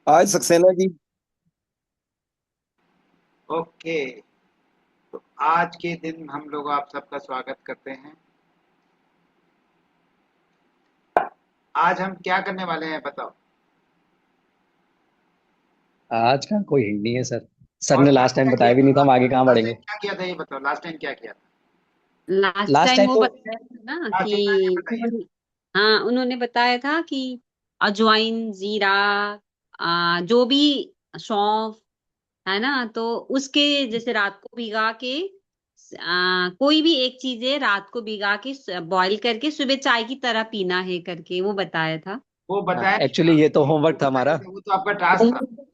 आज सक्सेना जी। ओके। तो आज के दिन हम लोग आप सबका स्वागत करते हैं। आज हम क्या करने वाले हैं बताओ। आज का कोई हिंट नहीं है सर। सर और ने कल लास्ट टाइम क्या किया बताया भी नहीं था? था, हम आगे कहाँ लास्ट टाइम बढ़ेंगे। क्या किया था ये बताओ, लास्ट टाइम क्या किया था? लास्ट लास्ट टाइम टाइम वो तो बताया था ना हाँ, सुनाइए, कि बताइए। हाँ, उन्होंने बताया था कि अजवाइन, जीरा, जो भी सौंफ है ना, तो उसके जैसे रात को भिगा के कोई भी एक चीज है रात को भिगा के बॉईल करके सुबह चाय की तरह पीना है करके वो बताया था। वो बताया नहीं था। एक्चुअली ये तो वो होमवर्क था बताया हमारा। नहीं था, वो तो आपका टास्क था।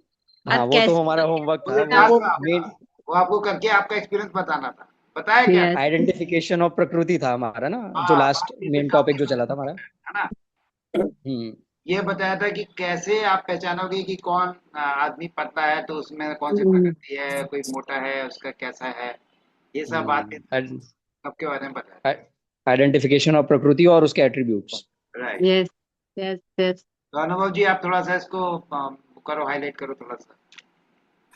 हाँ, अब वो तो कैसे हमारा होमवर्क वो था तो वो। टास्क वो था आपका। मेन वो आपको करके आपका एक्सपीरियंस बताना था। बताया क्या? यस। आइडेंटिफिकेशन ऑफ प्रकृति था हमारा ना, जो हाँ, लास्ट बात इसी मेन टॉपिक टॉपिक जो पे चला था हमारा। है ना। हम्म। ये बताया था कि कैसे आप पहचानोगे कि कौन आदमी पतला है तो उसमें कौन सी हम्म। प्रकृति है, कोई मोटा है उसका कैसा है। ये सब बातें सबके बारे में बताया। आइडेंटिफिकेशन ऑफ प्रकृति और उसके attributes. Right. Yes, yes, yes. तो अनुभव जी आप थोड़ा सा इसको करो, हाईलाइट करो थोड़ा सा।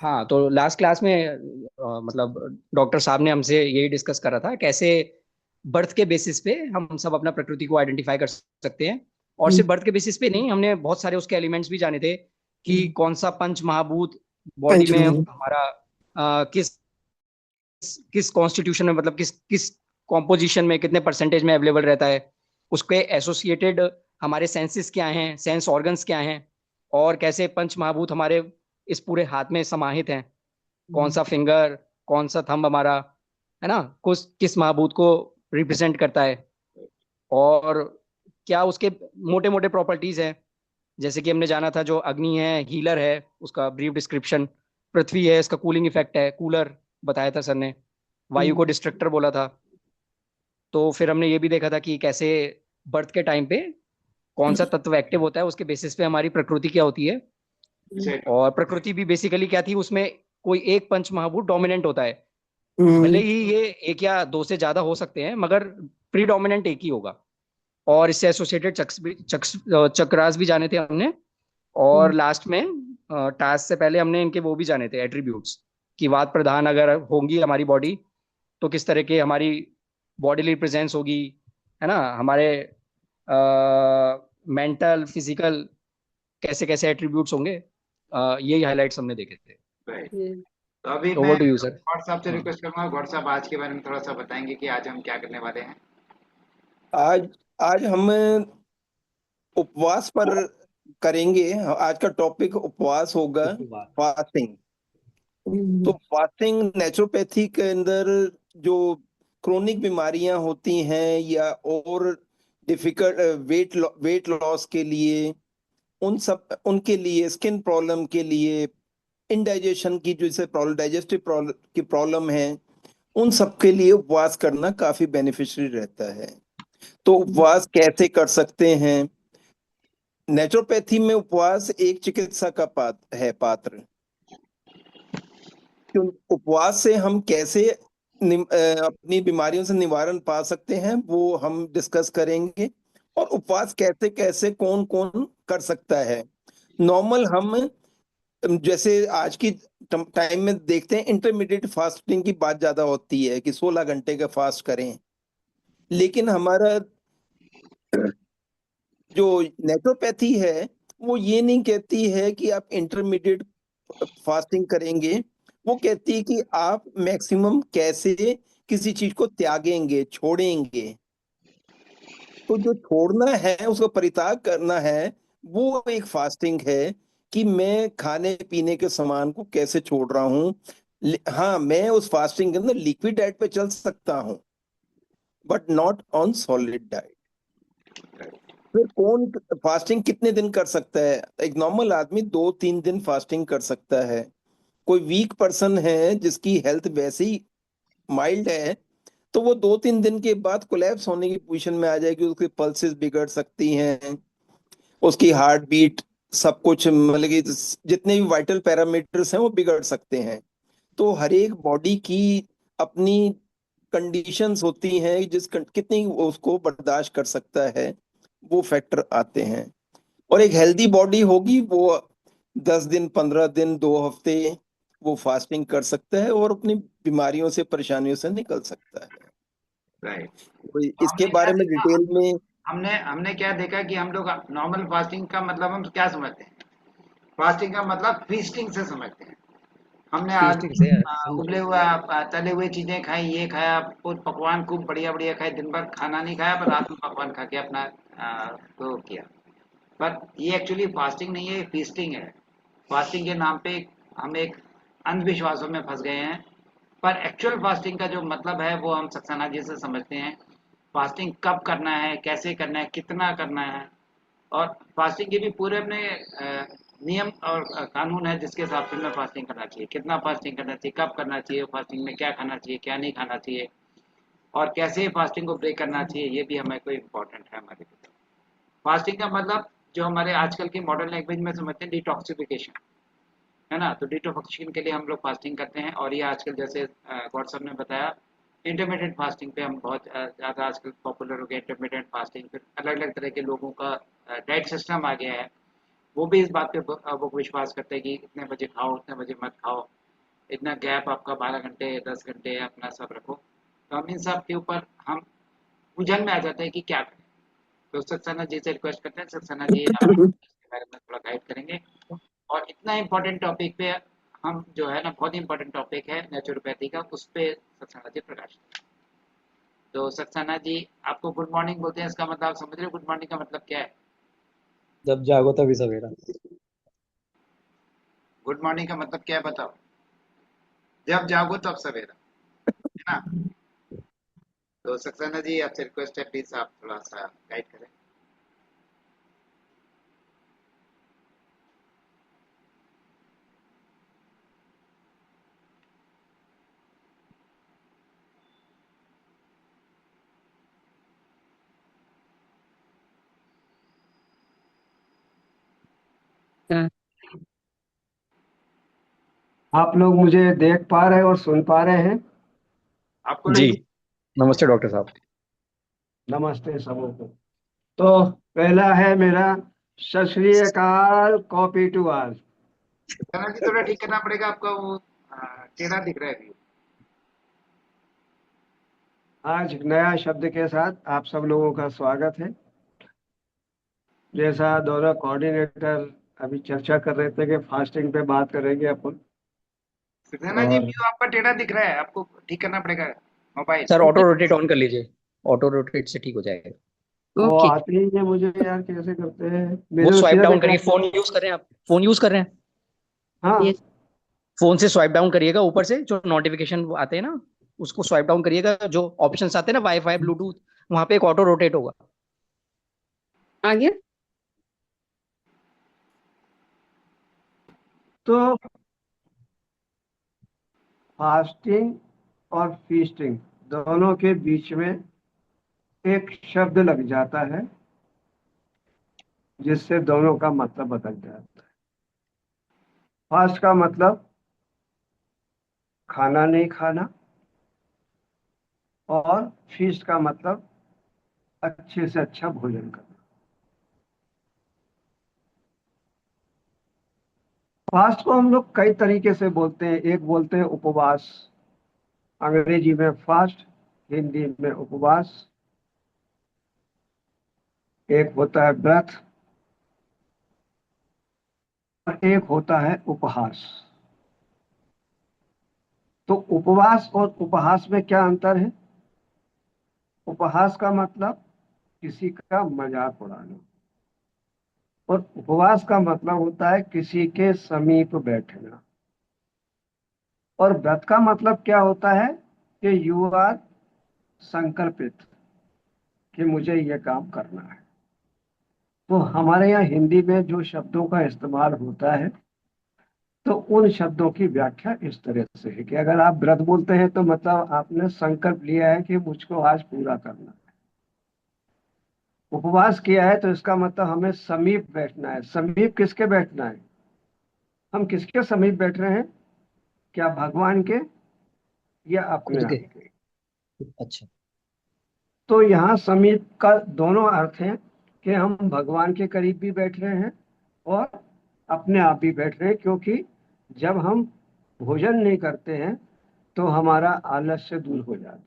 हाँ, तो लास्ट क्लास में मतलब डॉक्टर साहब ने हमसे यही डिस्कस करा था, कैसे बर्थ के बेसिस पे हम सब अपना प्रकृति को आइडेंटिफाई कर सकते हैं। और हम्म। सिर्फ बर्थ के बेसिस पे नहीं, हमने बहुत सारे उसके एलिमेंट्स भी जाने थे कि कौन सा पंच महाभूत बॉडी में पंचमहल। हमारा किस किस कॉन्स्टिट्यूशन में, मतलब किस किस कॉम्पोजिशन में कितने परसेंटेज में अवेलेबल रहता है। उसके एसोसिएटेड हमारे सेंसेस क्या हैं, सेंस ऑर्गन्स क्या हैं, और कैसे पंच महाभूत हमारे इस पूरे हाथ में समाहित हैं। कौन सा फिंगर, कौन सा थंब हमारा, है ना, कुछ किस महाभूत को रिप्रेजेंट करता है। और क्या उसके मोटे मोटे प्रॉपर्टीज हैं। जैसे कि हमने जाना था, जो अग्नि है हीलर है, उसका ब्रीफ डिस्क्रिप्शन। पृथ्वी है, इसका कूलिंग इफेक्ट है, कूलर बताया था सर ने। वायु को डिस्ट्रक्टर बोला था। तो फिर हमने ये भी देखा था कि कैसे बर्थ के टाइम पे कौन सा तत्व एक्टिव होता है, उसके बेसिस पे हमारी प्रकृति क्या होती है। सेट। और प्रकृति भी बेसिकली क्या थी, उसमें कोई एक पंच महाभूत डोमिनेंट होता है। भले हम्म। ही ये एक या दो से ज्यादा हो सकते हैं, मगर प्रीडोमिनेंट एक ही होगा। और इससे एसोसिएटेड चक्रास भी जाने थे हमने। और लास्ट में टास्क से पहले हमने इनके वो भी जाने थे, एट्रीब्यूट्स। कि वात प्रधान अगर होंगी हमारी बॉडी, तो किस तरह के हमारी बॉडीली प्रेजेंस होगी, है ना, हमारे मेंटल फिजिकल कैसे कैसे एट्रीब्यूट्स होंगे। यही हाइलाइट्स हमने देखे थे। राइट। तो अभी मैं over to you sir. Gaur साहब से हाँ। रिक्वेस्ट करूंगा, गौड़ साहब आज के बारे में थोड़ा सा बताएंगे कि आज हम क्या करने वाले हैं। आज आज हम उपवास पर करेंगे। आज का टॉपिक उपवास होगा। फास्टिंग। तो फास्टिंग नेचुरोपैथी के अंदर जो क्रोनिक बीमारियां होती हैं या और डिफिकल्ट वेट लॉस के लिए, उन सब उनके लिए, स्किन प्रॉब्लम के लिए, इनडाइजेशन की जैसे प्रॉब्लम, डाइजेस्टिव प्रॉब्लम की प्रॉब्लम है, उन सब के लिए उपवास करना काफी बेनिफिशियरी रहता है। तो उपवास कैसे कर सकते हैं? नेचुरोपैथी में उपवास एक चिकित्सा का पात्र। कि उपवास से हम कैसे अपनी बीमारियों से निवारण पा सकते हैं, वो हम डिस्कस करेंगे। और उपवास कैसे कैसे कौन कौन कर सकता है। नॉर्मल हम जैसे आज की टाइम में देखते हैं, इंटरमीडिएट फास्टिंग की बात ज्यादा होती है कि 16 घंटे का फास्ट करें। लेकिन हमारा जो नेचुरोपैथी है, वो ये नहीं कहती है कि आप इंटरमीडिएट फास्टिंग करेंगे। वो कहती है कि आप मैक्सिमम कैसे किसी चीज को त्यागेंगे, छोड़ेंगे। तो जो छोड़ना है, उसको परित्याग करना है, वो एक फास्टिंग है। कि मैं खाने पीने के सामान को कैसे छोड़ रहा हूँ। हाँ, मैं उस फास्टिंग के अंदर लिक्विड डाइट पे चल सकता हूँ, but not on solid diet. फिर कौन फास्टिंग कितने दिन कर सकता है? एक नॉर्मल आदमी 2-3 दिन फास्टिंग कर सकता है। कोई वीक पर्सन है जिसकी हेल्थ वैसे ही माइल्ड है, तो वो 2-3 दिन के बाद कोलैप्स होने की पोजीशन में आ जाएगी। उसकी पल्सेस बिगड़ सकती हैं, उसकी हार्ट बीट, सब कुछ, मतलब कि जितने भी वाइटल पैरामीटर्स हैं वो बिगड़ सकते हैं। तो हर एक बॉडी की अपनी कंडीशंस होती हैं, कितनी वो उसको बर्दाश्त कर सकता है, वो फैक्टर आते हैं। और एक हेल्दी बॉडी होगी, वो 10 दिन, 15 दिन, 2 हफ्ते वो फास्टिंग कर सकता है और अपनी बीमारियों से, परेशानियों से निकल सकता है। राइट। तो तो इसके हमने क्या बारे में देखा, डिटेल में हमने हमने क्या देखा कि हम लोग नॉर्मल फास्टिंग का मतलब हम क्या समझते हैं? फास्टिंग का मतलब फीस्टिंग से समझते हैं। हमने आज फीस्टिंग से हम उबले हुआ तले हुए चीजें खाई, ये खाया, और पकवान खूब बढ़िया बढ़िया खाए, दिन भर खाना नहीं खाया पर रात में पकवान खा के अपना तो किया। पर ये एक्चुअली फास्टिंग नहीं है, फीस्टिंग है। फास्टिंग के नाम पे हम एक अंधविश्वासों में फंस गए हैं। पर एक्चुअल फास्टिंग का जो मतलब है वो हम सक्सेना जी से समझते हैं। फास्टिंग कब करना है, कैसे करना है, कितना करना है, और फास्टिंग के भी पूरे अपने नियम और कानून है जिसके हिसाब से हमें फास्टिंग करना चाहिए, कितना फास्टिंग करना चाहिए, कब करना चाहिए, फास्टिंग में क्या खाना चाहिए, क्या नहीं खाना चाहिए, और कैसे फास्टिंग को ब्रेक करना चाहिए, ये भी हमें को इम्पोर्टेंट है हमारे लिए। फास्टिंग का मतलब जो हमारे आजकल की मॉडर्न लैंग्वेज में समझते हैं डिटॉक्सिफिकेशन, है ना। तो डिटॉक्सिफिकेशन के लिए हम लोग फास्टिंग करते हैं, और ये आजकल जैसे गॉड साहब ने बताया इंटरमीडिएट फास्टिंग पे हम बहुत ज़्यादा आजकल पॉपुलर हो गए। इंटरमीडिएट फास्टिंग, फिर अलग अलग तरह के लोगों का डाइट सिस्टम आ गया है। वो भी इस बात पे वो विश्वास करते हैं कि इतने बजे खाओ, इतने बजे मत खाओ, इतना गैप आपका 12 घंटे 10 घंटे अपना सब रखो। तो हम इन सब के ऊपर हम उलझन में आ जाते हैं कि क्या करें। तो सक्सेना जी से रिक्वेस्ट करते हैं, सक्सेना जी आप इसके बारे में थोड़ा गाइड करेंगे। और इतना इम्पोर्टेंट टॉपिक पे हम जो है ना, बहुत इंपॉर्टेंट टॉपिक है नेचुरोपैथी का, उस पे सक्सेना जी प्रकाश करें। तो सक्सेना जी आपको गुड मॉर्निंग बोलते हैं, इसका मतलब आप समझ रहे हो गुड मॉर्निंग का मतलब क्या है? जब जागो तभी सवेरा। गुड मॉर्निंग का मतलब क्या है बताओ? जब जागो तब सवेरा, है ना। तो सक्सेना जी आपसे रिक्वेस्ट है, प्लीज आप थोड़ा सा गाइड करें। आप लोग मुझे देख पा रहे हैं और सुन पा रहे हैं? आपको जी, लगी? नमस्ते डॉक्टर साहब। नमस्ते सबों को। तो पहला है मेरा सत श्री अकाल, copy to all. Saxena ji थोड़ा ठीक करना पड़ेगा आपका, वो टेढ़ा दिख रहा है अभी। आज एक नया शब्द के साथ आप सब लोगों का स्वागत है। जैसा दोनों कोऑर्डिनेटर अभी चर्चा कर रहे थे कि फास्टिंग पे बात करेंगे अपन। सक्सेना जी और व्यू आपका टेढ़ा दिख रहा है, आपको ठीक करना पड़ेगा mobile. Sir auto rotate on कर लीजिए, ऑटो रोटेट से ठीक हो जाएगा। वो ओके। आती ही है मुझे यार, कैसे करते हैं? वो मेरे को स्वाइप सीधा डाउन दिख रहा करिए, है। फोन यूज कर रहे हैं आप? फोन यूज कर रहे हैं? हाँ। यस। फोन से स्वाइप डाउन करिएगा, ऊपर से जो नोटिफिकेशन आते हैं ना, उसको स्वाइप डाउन करिएगा, जो ऑप्शंस आते हैं ना, वाईफाई ब्लूटूथ, वहां पे एक ऑटो रोटेट होगा। आ गया। तो फास्टिंग और फीस्टिंग दोनों के बीच में एक शब्द लग जाता है जिससे दोनों का मतलब बदल जाता है। फास्ट का मतलब खाना नहीं खाना, और फीस्ट का मतलब अच्छे से अच्छा भोजन करना। फास्ट को हम लोग कई तरीके से बोलते हैं। एक बोलते हैं उपवास, अंग्रेजी में फास्ट, हिंदी में उपवास। एक होता है व्रत और एक होता है उपहास। तो उपवास और उपहास में क्या अंतर है? उपहास का मतलब किसी का मजाक उड़ाना, और उपवास का मतलब होता है किसी के समीप बैठना। और व्रत का मतलब क्या होता है कि यू आर संकल्पित कि मुझे ये काम करना है। तो हमारे यहाँ हिंदी में जो शब्दों का इस्तेमाल होता है, तो उन शब्दों की व्याख्या इस तरह से है कि अगर आप व्रत बोलते हैं तो मतलब आपने संकल्प लिया है कि मुझको आज पूरा करना है। उपवास किया है तो इसका मतलब हमें समीप बैठना है। समीप किसके बैठना है? हम किसके समीप बैठ रहे हैं? क्या भगवान के या अपने खुद के। आप के? अच्छा। तो यहाँ समीप का दोनों अर्थ हैं कि हम भगवान के करीब भी बैठ रहे हैं और अपने आप ही बैठ रहे हैं, क्योंकि जब हम भोजन नहीं करते हैं तो हमारा आलस्य दूर हो जाता है।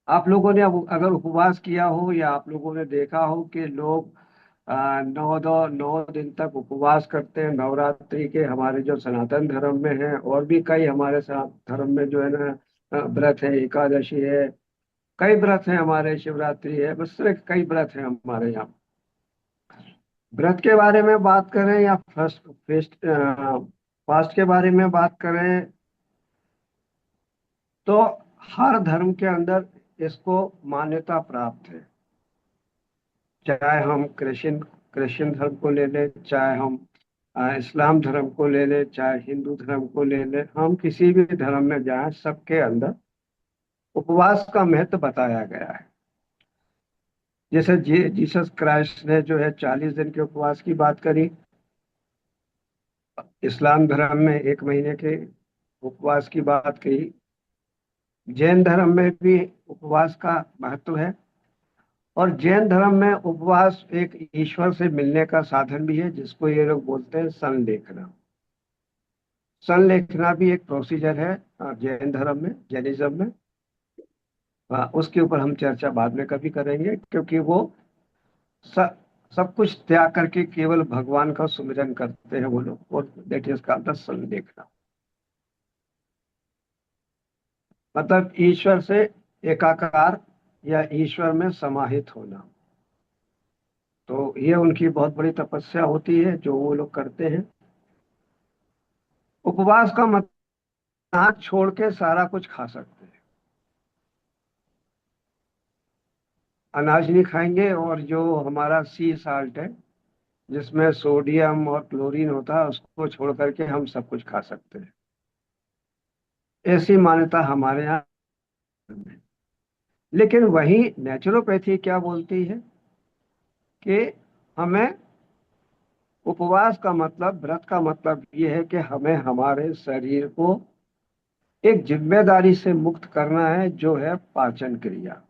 आप लोगों ने अगर उपवास किया हो, या आप लोगों ने देखा हो कि लोग 9 दिन तक उपवास करते हैं नवरात्रि के, हमारे जो सनातन धर्म में है, और भी कई हमारे धर्म में जो है ना व्रत है, एकादशी है, कई व्रत हैं हमारे, शिवरात्रि है, बस सिर्फ कई व्रत हैं हमारे यहाँ। व्रत के बारे में बात करें या फास्ट के बारे में बात करें, तो हर धर्म के अंदर इसको मान्यता प्राप्त है। चाहे हम क्रिश्चियन धर्म को ले लें, चाहे हम इस्लाम धर्म को ले लें, चाहे हिंदू धर्म को ले लें, हम किसी भी धर्म में जाएं, सबके अंदर उपवास का महत्व बताया गया है। जैसे जीसस क्राइस्ट ने जो है 40 दिन के उपवास की बात करी, इस्लाम धर्म में 1 महीने के उपवास की बात कही, जैन धर्म में भी उपवास का महत्व है, और जैन धर्म में उपवास एक ईश्वर से मिलने का साधन भी है, जिसको ये लोग बोलते हैं संलेखना। संलेखना भी एक प्रोसीजर है जैन धर्म में, जैनिज्म में। उसके ऊपर हम चर्चा बाद में कभी करेंगे, क्योंकि वो सब कुछ त्याग करके केवल भगवान का सुमिरन करते हैं वो लोग, और दैट इज कॉल्ड द संलेखना। मतलब ईश्वर से एकाकार या ईश्वर में समाहित होना। तो ये उनकी बहुत बड़ी तपस्या होती है जो वो लोग करते हैं। उपवास का मतलब अनाज छोड़ के सारा कुछ खा सकते हैं। अनाज नहीं खाएंगे, और जो हमारा सी साल्ट है, जिसमें सोडियम और क्लोरीन होता है, उसको छोड़ करके हम सब कुछ खा सकते हैं। ऐसी मान्यता हमारे यहाँ है। लेकिन वही नेचुरोपैथी क्या बोलती है कि हमें उपवास का मतलब, व्रत का मतलब ये है कि हमें हमारे शरीर को एक जिम्मेदारी से मुक्त करना है, जो है पाचन क्रिया।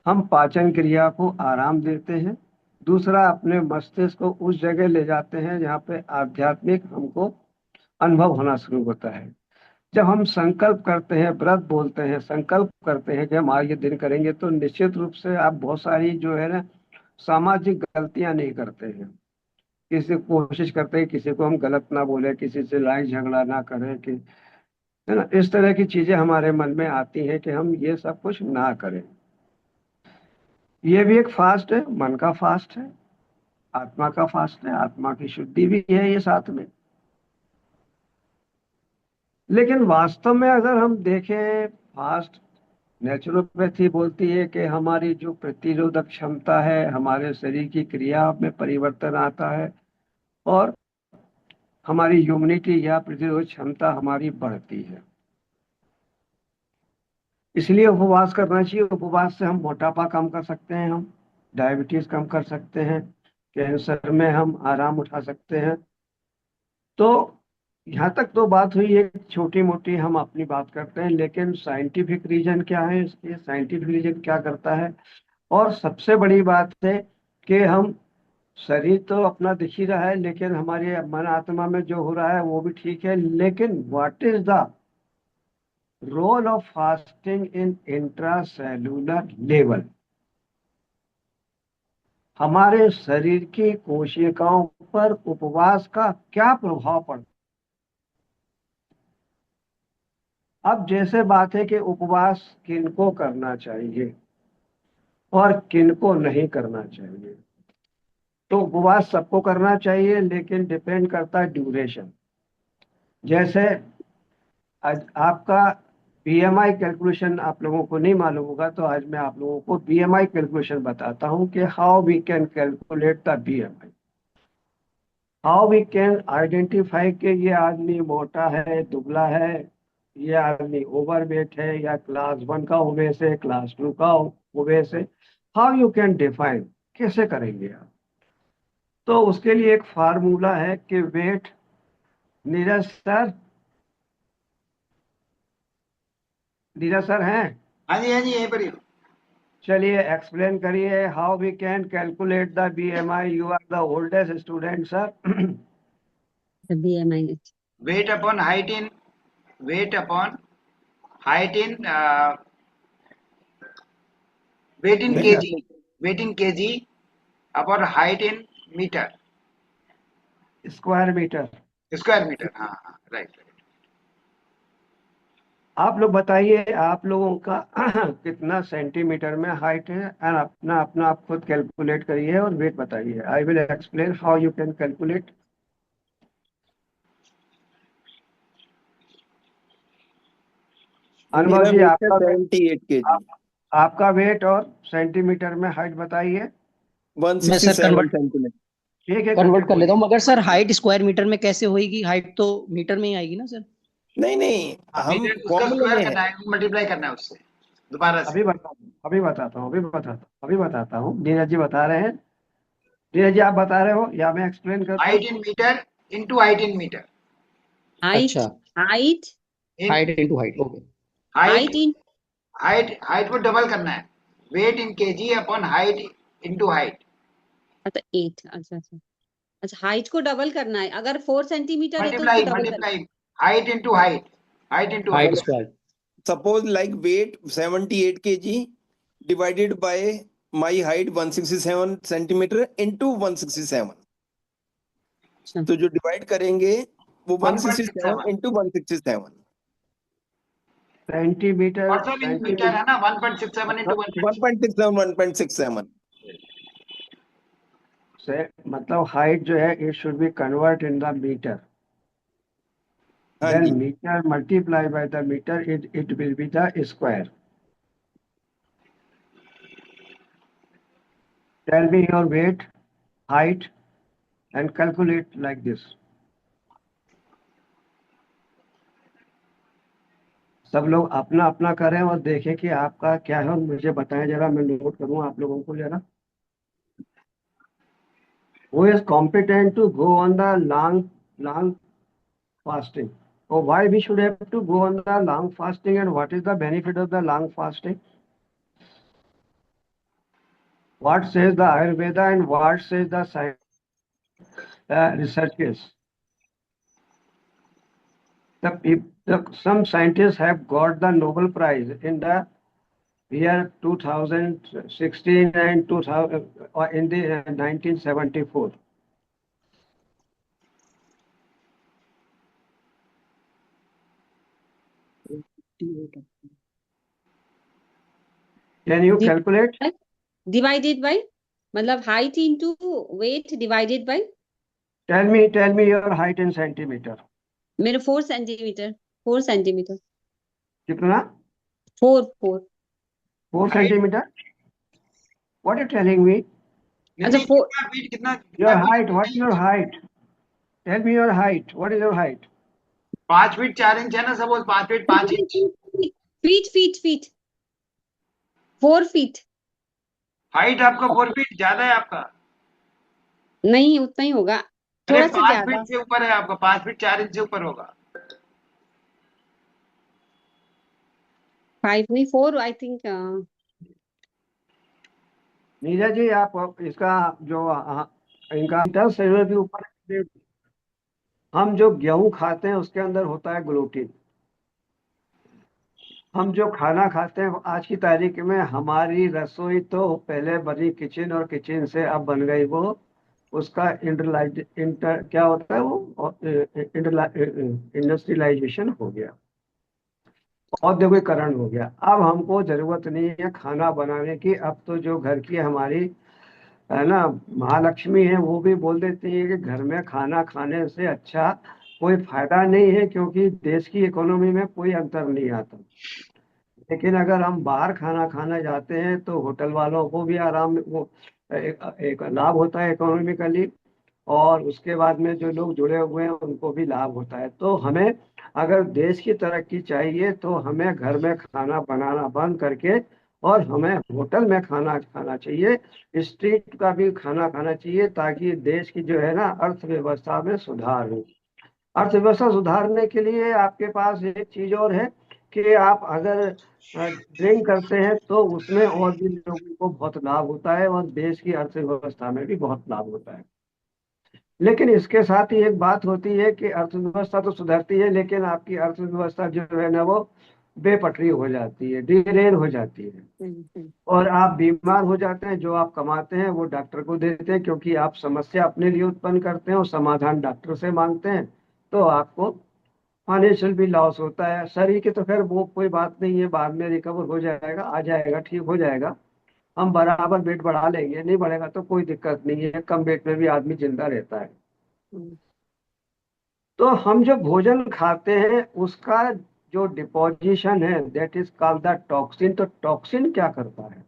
हम पाचन क्रिया को आराम देते हैं। दूसरा, अपने मस्तिष्क को उस जगह ले जाते हैं जहाँ पे आध्यात्मिक हमको अनुभव होना शुरू होता है। जब हम संकल्प करते हैं, व्रत बोलते हैं, संकल्प करते हैं कि हम आज ये दिन करेंगे, तो निश्चित रूप से आप बहुत सारी जो है ना सामाजिक गलतियां नहीं करते हैं। किसी कोशिश करते हैं किसी को हम गलत ना बोले, किसी से लड़ाई झगड़ा ना करें, कि है ना, इस तरह की चीजें हमारे मन में आती हैं कि हम ये सब कुछ ना करें। ये भी एक फास्ट है, मन का फास्ट है, आत्मा का फास्ट है, आत्मा की शुद्धि भी है ये साथ में। लेकिन वास्तव में अगर हम देखें, फास्ट, नेचुरोपैथी बोलती है कि हमारी जो प्रतिरोधक क्षमता है, हमारे शरीर की क्रिया में परिवर्तन आता है, और हमारी ह्यूमिनिटी या प्रतिरोध क्षमता हमारी बढ़ती है। इसलिए उपवास करना चाहिए। उपवास से हम मोटापा कम कर सकते हैं, हम डायबिटीज कम कर सकते हैं, कैंसर में हम आराम उठा सकते हैं। तो यहाँ तक तो बात हुई है, छोटी मोटी हम अपनी बात करते हैं, लेकिन साइंटिफिक रीजन क्या है इसके, साइंटिफिक रीजन क्या करता है। और सबसे बड़ी बात है कि हम, शरीर तो अपना दिख ही रहा है, लेकिन हमारे मन आत्मा में जो हो रहा है वो भी ठीक है। लेकिन what is the role of fasting in intracellular level, हमारे शरीर की कोशिकाओं पर उपवास का क्या प्रभाव पड़ता है। अब जैसे बात है कि उपवास किनको करना चाहिए और किनको नहीं करना चाहिए, तो उपवास सबको करना चाहिए, लेकिन डिपेंड करता है ड्यूरेशन। जैसे आज आपका बीएमआई कैलकुलेशन आप लोगों को नहीं मालूम होगा, तो आज मैं आप लोगों को बीएमआई कैलकुलेशन बताता हूं कि how we can calculate the BMI, how we can identify कि ये आदमी मोटा है, दुबला है, ये आदमी ओवरवेट है, या क्लास 1 का ओबेस है, क्लास 2 का ओबेस है। हाउ यू कैन डिफाइन, कैसे करेंगे आप? तो उसके लिए एक फार्मूला है कि weight, Neeraj sir, Neeraj sir हैं? हाँ जी, यहीं पर ही हूँ। चलिए एक्सप्लेन करिए, how we can calculate the BMI? You are the oldest student sir. The BMI. weight upon height in weight upon height in weight in नहीं kg, weight in kg upon height in meter, square metre. square meter. हाँ हाँ, right. आप लोग बताइए आप लोगों का कितना सेंटीमीटर में हाइट है, एंड अपना अपना आप खुद कैलकुलेट करिए और वेट बताइए। I will explain how you can calculate. अनुभव मेरा जी वेट है आपका 78 kg, आपका वेट और सेंटीमीटर में हाइट बताइए। मैं सर 167 सेंटीमीटर। ठीक है कन्वर्ट करके कर लेता बोलिए। हूँ, मगर सर हाइट स्क्वायर मीटर में कैसे होगी? हाइट तो मीटर में ही आएगी ना सर? नहीं नहीं, हम मीटर उसका फॉर्मूले स्क्वायर में करना है। है, मल्टीप्लाई करना है उससे दोबारा से। अभी बताता हूँ नीरज जी बता रहे हैं। नीरज जी आप बता रहे हो या मैं एक्सप्लेन कर दूं? Height in metre into height in metre Height, अच्छा, height, in height into height, okay. Height height in height को डबल करना है, weight in KG upon height into height, अच्छा 8, अच्छा अच्छा अच्छा, हाइट को डबल करना है। अगर 4 सेंटीमीटर है तो उसको मल्टीप्लाई डबल करना multiply height into height, height into height height. Square. Suppose like weight 78 kg divided by my height 167 centimetre into 167। है। तो जो डिवाइड करेंगे वो 167 1.67 इंटू 167। सेंटीमीटर और सब इन मीटर सेंटीमीटर है ना, 1.67 इंटू 1.67। 1.67 1.67। से मतलब हाइट जो है it should be convert in the metre, हाँ then जी। meter multiply by the meter, it will be the square. Tell me your weight, height and calculate like this. सब लोग अपना अपना करें और देखें कि आपका क्या है और मुझे बताएं जरा, मैं नोट करूं आप लोगों को जरा। Who is competent to go on the long fasting? Or why we should have to go on the long fasting and what is the benefit of the long fasting? What says the Ayurveda and what says the science, researchers? Some scientists have got the Nobel Prize in the year 2016 and 2000 or in the 1974. Can you calculate? Divided by, मतलब height into weight divided by. Tell me your height in centimeter. मेरे 4 centimetre, 4 centimetre, कितना? 4 4। 4 centimeter? What are you telling me? अच्छा नहीं, 4, कितना feet कितना Your कितना feet height, what is your height? Tell me your height. What is your height? 5 feet 4 inch है ना, suppose 5 feet 5 inch. Feet feet feet 4 feet. Height आपका 4 feet ज्यादा है आपका। नहीं उतना ही होगा, अरे थोड़ा सा 5 ज्यादा। फीट से ऊपर है आपका, 5 फीट 4 इंच से ऊपर होगा। 5 नहीं, 4 आई थिंक। नीरज जी आप इसका जो इनका 10 के ऊपर, हम जो गेहूं खाते हैं उसके अंदर होता है ग्लूटीन। हम जो खाना खाते हैं आज की तारीख में, हमारी रसोई तो पहले बनी किचन और किचन से अब बन गई वो, उसका इंटर क्या होता है वो, इंडस्ट्रियलाइजेशन हो गया, औद्योगिकरण हो गया। अब हमको जरूरत नहीं है खाना बनाने की। अब तो जो घर की हमारी है ना महालक्ष्मी है, वो भी बोल देती है कि घर में खाना खाने से अच्छा कोई फायदा नहीं है, क्योंकि देश की इकोनॉमी में कोई अंतर नहीं आता। लेकिन अगर हम बाहर खाना खाने जाते हैं तो होटल वालों को भी आराम, वो एक लाभ होता है इकोनॉमिकली, और उसके बाद में जो लोग जुड़े हुए हैं उनको भी लाभ होता है। तो हमें अगर देश की तरक्की चाहिए तो हमें घर में खाना बनाना बंद करके और हमें होटल में खाना खाना चाहिए, स्ट्रीट का भी खाना खाना चाहिए, ताकि देश की जो है ना अर्थव्यवस्था में सुधार हो। अर्थव्यवस्था सुधारने के लिए आपके पास एक चीज और है कि आप अगर ड्रिंक करते हैं तो उसमें और भी लोगों को बहुत लाभ होता है और देश की अर्थव्यवस्था में भी बहुत लाभ होता है। लेकिन इसके साथ ही एक बात होती है कि अर्थव्यवस्था तो सुधरती है, लेकिन आपकी अर्थव्यवस्था जो है ना वो बेपटरी हो जाती है, डिरेल हो जाती है, और आप बीमार हो जाते हैं। जो आप कमाते हैं वो डॉक्टर को देते हैं, क्योंकि आप समस्या अपने लिए उत्पन्न करते हैं और समाधान डॉक्टर से मांगते हैं, तो आपको फाइनेंशियल भी लॉस होता है। शरीर की तो खैर वो कोई बात नहीं है, बाद में रिकवर हो जाएगा, आ जाएगा, ठीक हो जाएगा। हम बराबर वेट बढ़ा लेंगे, नहीं बढ़ेगा तो कोई दिक्कत नहीं है, कम वेट में भी आदमी जिंदा रहता है। तो हम जो भोजन खाते हैं उसका जो डिपोजिशन है that is called the toxin. तो टॉक्सिन क्या करता है?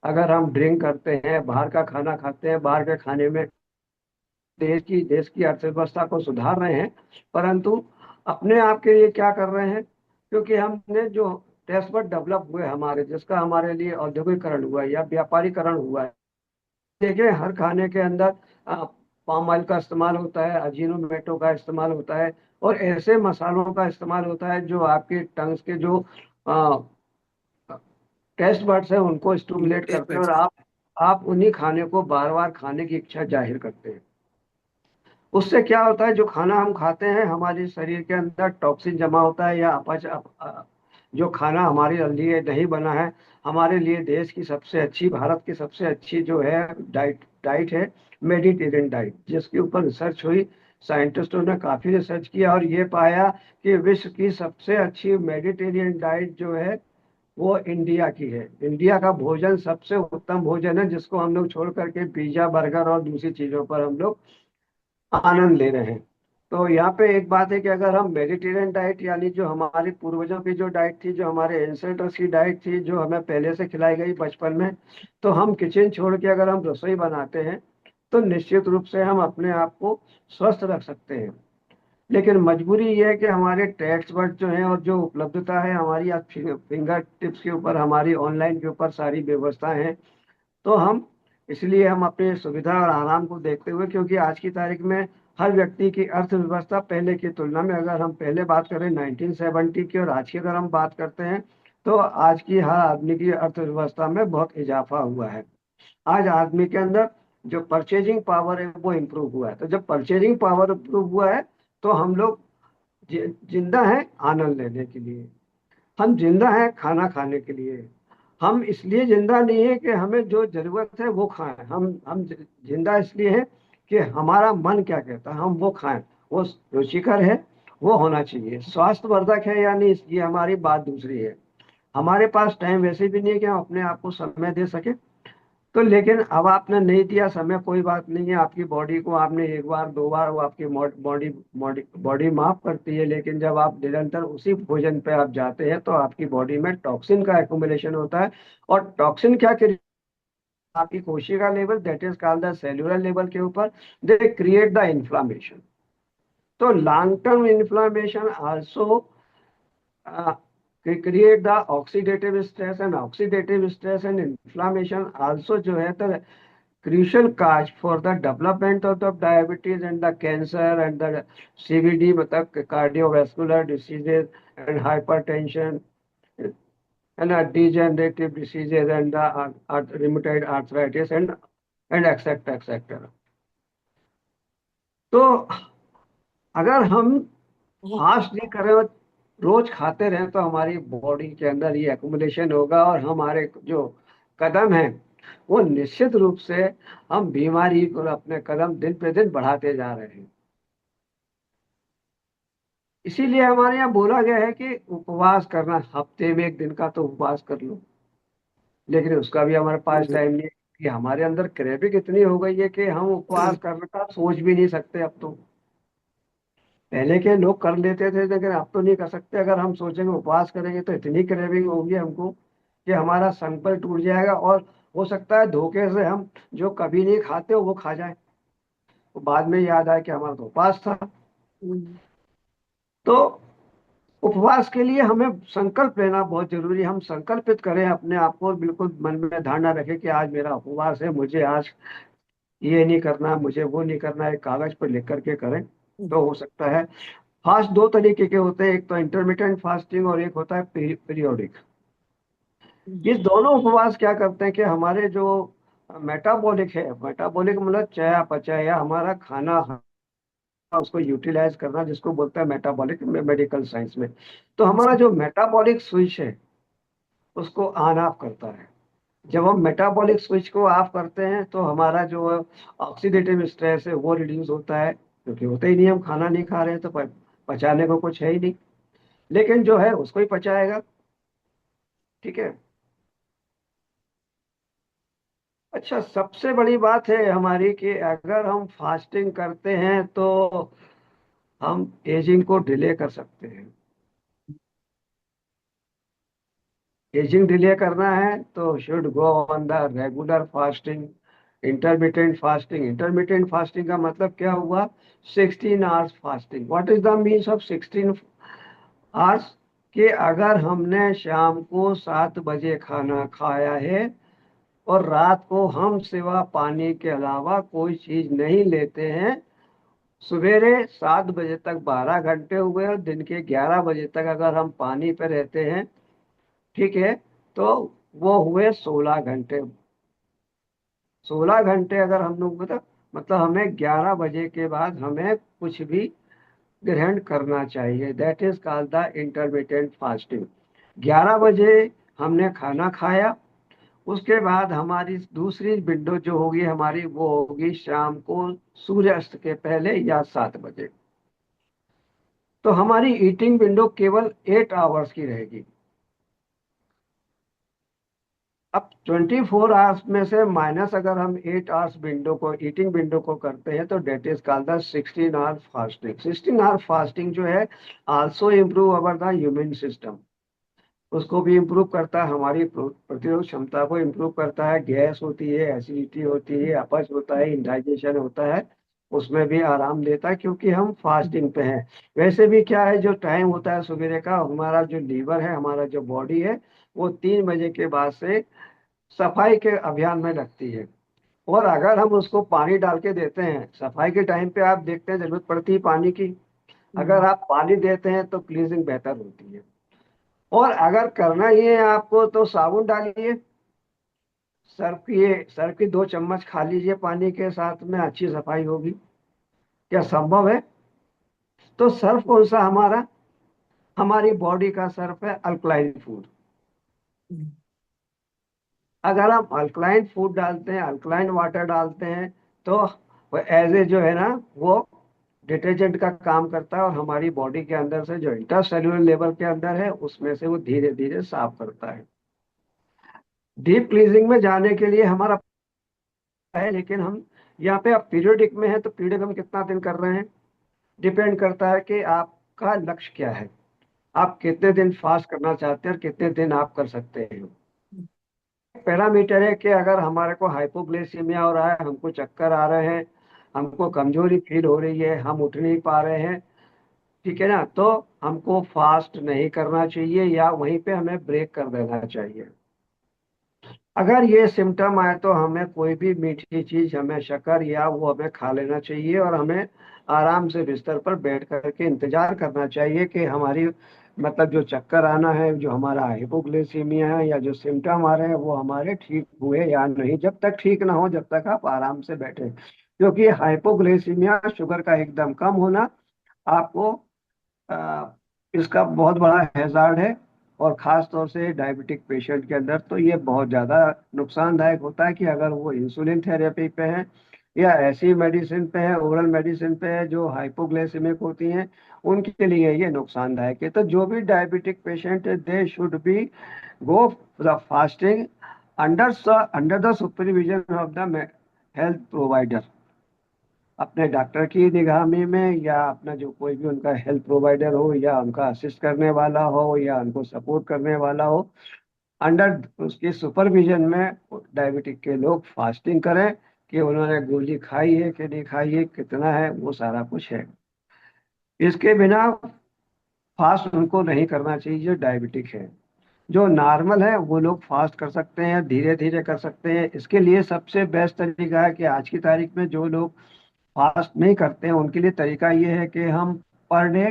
अगर हम ड्रिंक करते हैं, बाहर का खाना खाते हैं, बाहर के खाने में देश की अर्थव्यवस्था को सुधार रहे हैं, परंतु अपने आप के लिए क्या कर रहे हैं? क्योंकि हमने जो टेस्ट बड डेवलप हुए हमारे, जिसका हमारे लिए औद्योगिकरण हुआ है या व्यापारीकरण हुआ है, देखिए हर खाने के अंदर पाम ऑयल का इस्तेमाल होता है, अजीनोमोटो का इस्तेमाल होता है, और ऐसे मसालों का इस्तेमाल होता है जो आपके टंग्स के जो टेस्ट बड्स है उनको स्टिमुलेट करते हैं, और आप उन्हीं खाने को बार बार खाने की इच्छा जाहिर करते हैं। उससे क्या होता है, जो खाना हम खाते हैं हमारे शरीर के अंदर टॉक्सिन जमा होता है, या जो खाना हमारे लिए नहीं बना है। हमारे लिए देश की सबसे अच्छी, भारत की सबसे अच्छी जो है डाइट है मेडिटेरियन डाइट, जिसके ऊपर रिसर्च हुई। साइंटिस्टों ने काफी रिसर्च किया और ये पाया कि विश्व की सबसे अच्छी मेडिटेरियन डाइट जो है वो इंडिया की है। इंडिया का भोजन सबसे उत्तम भोजन है, जिसको हम लोग छोड़ करके पिज्जा, बर्गर और दूसरी चीजों पर हम लोग आनंद ले रहे हैं। तो यहाँ पे एक बात है कि अगर हम वेजिटेरियन डाइट, यानी जो हमारे पूर्वजों की जो डाइट थी, जो हमारे एंसेस्टर्स की डाइट थी, जो हमें पहले से खिलाई गई बचपन में, तो हम किचन छोड़ के अगर हम रसोई बनाते हैं तो निश्चित रूप से हम अपने आप को स्वस्थ रख सकते हैं। लेकिन मजबूरी ये है कि हमारे टैक्स बट जो है और जो उपलब्धता है हमारी आज फिंगर टिप्स के ऊपर, हमारी ऑनलाइन के ऊपर सारी व्यवस्था है, तो हम इसलिए हम अपनी सुविधा और आराम को देखते हुए, क्योंकि आज की तारीख में हर व्यक्ति की अर्थव्यवस्था पहले की तुलना में, अगर हम पहले बात करें 1970 की और आज की अगर हम बात करते हैं, तो आज की हर आदमी की अर्थव्यवस्था में बहुत इजाफा हुआ है। आज आदमी के अंदर जो परचेजिंग पावर है वो इम्प्रूव हुआ है। तो जब परचेजिंग पावर इम्प्रूव हुआ है तो हम लोग जिंदा हैं आनंद लेने के लिए, हम जिंदा हैं खाना खाने के लिए। हम इसलिए जिंदा नहीं है कि हमें जो जरूरत है वो खाएं, हम जिंदा इसलिए हैं कि हमारा मन क्या कहता है हम वो खाएं, वो रुचिकर है, वो होना चाहिए। स्वास्थ्यवर्धक है या नहीं, ये हमारी बात दूसरी है। हमारे पास टाइम वैसे भी नहीं है कि हम अपने आप को समय दे सके। तो लेकिन अब आपने नहीं दिया समय, कोई बात नहीं है, आपकी बॉडी को आपने एक बार दो बार वो आपकी बॉडी बॉडी बॉडी माफ करती है। लेकिन जब आप निरंतर उसी भोजन पे आप जाते हैं तो आपकी बॉडी में टॉक्सिन का एक्युमुलेशन होता है। और टॉक्सिन क्या आपकी कोशिका level, that is called the cellular level के ऊपर, दे क्रिएट द इन्फ्लामेशन। तो long term inflammation also create the oxidative stress, and oxidative stress and inflammation also जो है तो crucial cause for the development of the diabetes and the cancer and the CVD, मतलब cardiovascular diseases and hypertension and degenerative diseases and the rheumatoid arthritis and etc etc। तो अगर हम fast नहीं करें और रोज खाते रहें तो हमारी बॉडी के अंदर ये एक्युमुलेशन होगा, और हमारे जो कदम हैं वो निश्चित रूप से हम बीमारी को अपने कदम दिन पे दिन बढ़ाते जा रहे हैं। इसीलिए हमारे यहाँ बोला गया है कि उपवास करना, हफ्ते में एक दिन का तो उपवास कर लो। लेकिन उसका भी हमारे पास टाइम नहीं है, कि हमारे अंदर क्रेविंग इतनी हो गई है कि हम उपवास करने का सोच भी नहीं सकते अब तो। पहले के लोग कर लेते थे लेकिन अब तो नहीं कर सकते। अगर हम सोचेंगे उपवास करेंगे तो इतनी क्रेविंग होगी हमको कि हमारा संकल्प टूट जाएगा, और हो सकता है धोखे से हम जो कभी नहीं खाते वो खा जाए, तो बाद में याद आए कि हमारा तो उपवास था। तो उपवास के लिए हमें संकल्प लेना बहुत जरूरी है। हम संकल्पित करें अपने आप को, बिल्कुल मन में धारणा रखें कि आज मेरा उपवास है, मुझे आज ये नहीं करना, मुझे वो नहीं करना, एक कागज पर लिख करके करें तो हो सकता है फास्ट दो तरीके के होते हैं, एक तो इंटरमिटेंट फास्टिंग और एक होता है पीरियोडिक। ये दोनों उपवास क्या करते हैं कि हमारे जो मेटाबॉलिक है, मेटाबॉलिक मतलब चयापचय या हमारा खाना उसको यूटिलाइज करना, जिसको बोलते हैं मेटाबॉलिक मेडिकल साइंस में। तो हमारा जो मेटाबॉलिक स्विच है उसको ऑन ऑफ करता है। जब हम मेटाबॉलिक स्विच को ऑफ करते हैं तो हमारा जो ऑक्सीडेटिव स्ट्रेस है वो रिड्यूस होता है, क्योंकि होता ही नहीं, हम खाना नहीं खा रहे हैं तो पचाने को कुछ है ही नहीं, लेकिन जो है उसको ही पचाएगा। ठीक है। अच्छा, सबसे बड़ी बात है हमारी कि अगर हम फास्टिंग करते हैं तो हम एजिंग को डिले कर सकते हैं। एजिंग डिले करना है तो should go on the regular fasting, intermittent fasting. Intermittent fasting का मतलब क्या हुआ? 16 hours fasting. What is the means of 16 hours? कि अगर हमने शाम को 7 बजे खाना खाया है और रात को हम सिवा पानी के अलावा कोई चीज नहीं लेते हैं, सवेरे 7 बजे तक 12 घंटे हुए और दिन के 11 बजे तक अगर हम पानी पे रहते हैं, ठीक है, तो वो हुए 16 घंटे। 16 घंटे अगर हम लोग मतलब हमें 11 बजे के बाद हमें कुछ भी ग्रहण करना चाहिए। That is called the intermittent fasting. 11 बजे हमने खाना खाया, उसके बाद हमारी दूसरी विंडो जो होगी हमारी, वो होगी शाम को सूर्यास्त के पहले या 7 बजे। तो हमारी ईटिंग विंडो केवल 8 आवर्स की रहेगी। अब 24 आवर्स में से माइनस अगर हम 8 आवर्स विंडो को, ईटिंग विंडो को करते हैं, तो that is called the 16 hour fasting. 16 hour fasting जो है also improve our the human system. उसको भी इम्प्रूव करता है, हमारी प्रतिरोध क्षमता को इम्प्रूव करता है। गैस होती है, एसिडिटी होती है, अपच होता है, इंडाइजेशन होता है, उसमें भी आराम देता है, क्योंकि हम फास्टिंग पे हैं। वैसे भी क्या है, जो टाइम होता है सवेरे का, हमारा जो लीवर है, हमारा जो बॉडी है, वो 3 बजे के बाद से सफाई के अभियान में लगती है। और अगर हम उसको पानी डाल के देते हैं, सफाई के टाइम पे आप देखते हैं जरूरत पड़ती है पानी की, अगर आप पानी देते हैं तो क्लीजिंग बेहतर होती है। और अगर करना ही है आपको तो साबुन डालिए, सर्फ की 2 चम्मच खा लीजिए पानी के साथ में, अच्छी सफाई होगी। क्या संभव है? तो सर्फ कौन सा हमारा? हमारी बॉडी का सर्फ है अल्कलाइन फूड। अगर हम अल्कलाइन फूड डालते हैं, अल्कलाइन वाटर डालते हैं, तो वो एज ए जो है ना, वो डिटर्जेंट का काम करता है और हमारी बॉडी के अंदर से जो इंटरसेल्यूलर लेवल के अंदर है उसमें से वो धीरे धीरे साफ करता है। डीप क्लीजिंग में जाने के लिए हमारा है, लेकिन हम यहाँ पे अब पीरियडिक में है, तो पीरियडिक हम कितना दिन कर रहे हैं डिपेंड करता है कि आपका लक्ष्य क्या है, आप कितने दिन फास्ट करना चाहते हैं और कितने दिन आप कर सकते हैं। पैरामीटर है कि अगर हमारे को हाइपोग्लाइसीमिया हो रहा है, हमको चक्कर आ रहे हैं, हमको कमजोरी फील हो रही है, हम उठ नहीं पा रहे हैं, ठीक है ना, तो हमको फास्ट नहीं करना चाहिए या वहीं पे हमें ब्रेक कर देना चाहिए। अगर ये सिम्टम आए तो हमें कोई भी मीठी चीज, हमें शक्कर या वो हमें खा लेना चाहिए और हमें आराम से बिस्तर पर बैठ करके इंतजार करना चाहिए कि हमारी मतलब जो चक्कर आना है, जो हमारा हाइपोग्लाइसीमिया है या जो सिम्टम आ रहे हैं वो हमारे ठीक हुए या नहीं। जब तक ठीक ना हो जब तक आप आराम से बैठे, क्योंकि हाइपोग्लाइसीमिया शुगर का एकदम कम होना आपको अ, इसका बहुत बड़ा हैजार्ड है। और खास तौर से डायबिटिक पेशेंट के अंदर तो ये बहुत ज़्यादा नुकसानदायक होता है कि अगर वो इंसुलिन थेरेपी पे है या ऐसी मेडिसिन पे है, ओरल मेडिसिन पे है जो हाइपोग्लाइसेमिक होती हैं, उनके लिए ये नुकसानदायक है। तो जो भी डायबिटिक पेशेंट है, they should be go the fasting under the supervision of the health provider, अपने डॉक्टर की निगरानी में, या अपना जो कोई भी उनका हेल्थ प्रोवाइडर हो या उनका असिस्ट करने वाला हो या उनको सपोर्ट करने वाला हो, अंडर उसके सुपरविजन में डायबिटिक के लोग फास्टिंग करें कि उन्होंने गोली खाई है कि नहीं खाई है, कितना है, वो सारा कुछ है। इसके बिना फास्ट उनको नहीं करना चाहिए जो डायबिटिक है। जो नॉर्मल है वो लोग फास्ट कर सकते हैं, धीरे धीरे कर सकते हैं। इसके लिए सबसे बेस्ट तरीका है कि आज की तारीख में जो लोग फास्ट नहीं करते हैं उनके लिए तरीका ये है कि हम पर डे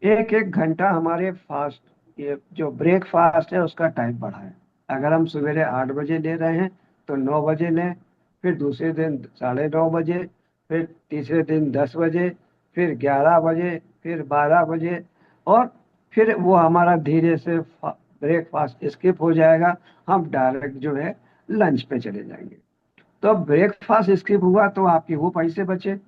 एक एक घंटा हमारे फास्ट, ये जो ब्रेकफास्ट है उसका टाइम बढ़ा है। अगर हम सवेरे 8 बजे ले रहे हैं तो 9 बजे लें, फिर दूसरे दिन 9:30 बजे, फिर तीसरे दिन 10 बजे, फिर 11 बजे, फिर 12 बजे, और फिर वो हमारा धीरे से ब्रेकफास्ट स्किप हो जाएगा। हम डायरेक्ट जो है लंच पे चले जाएंगे। तो ब्रेकफास्ट स्किप हुआ तो आपके वो पैसे बचे।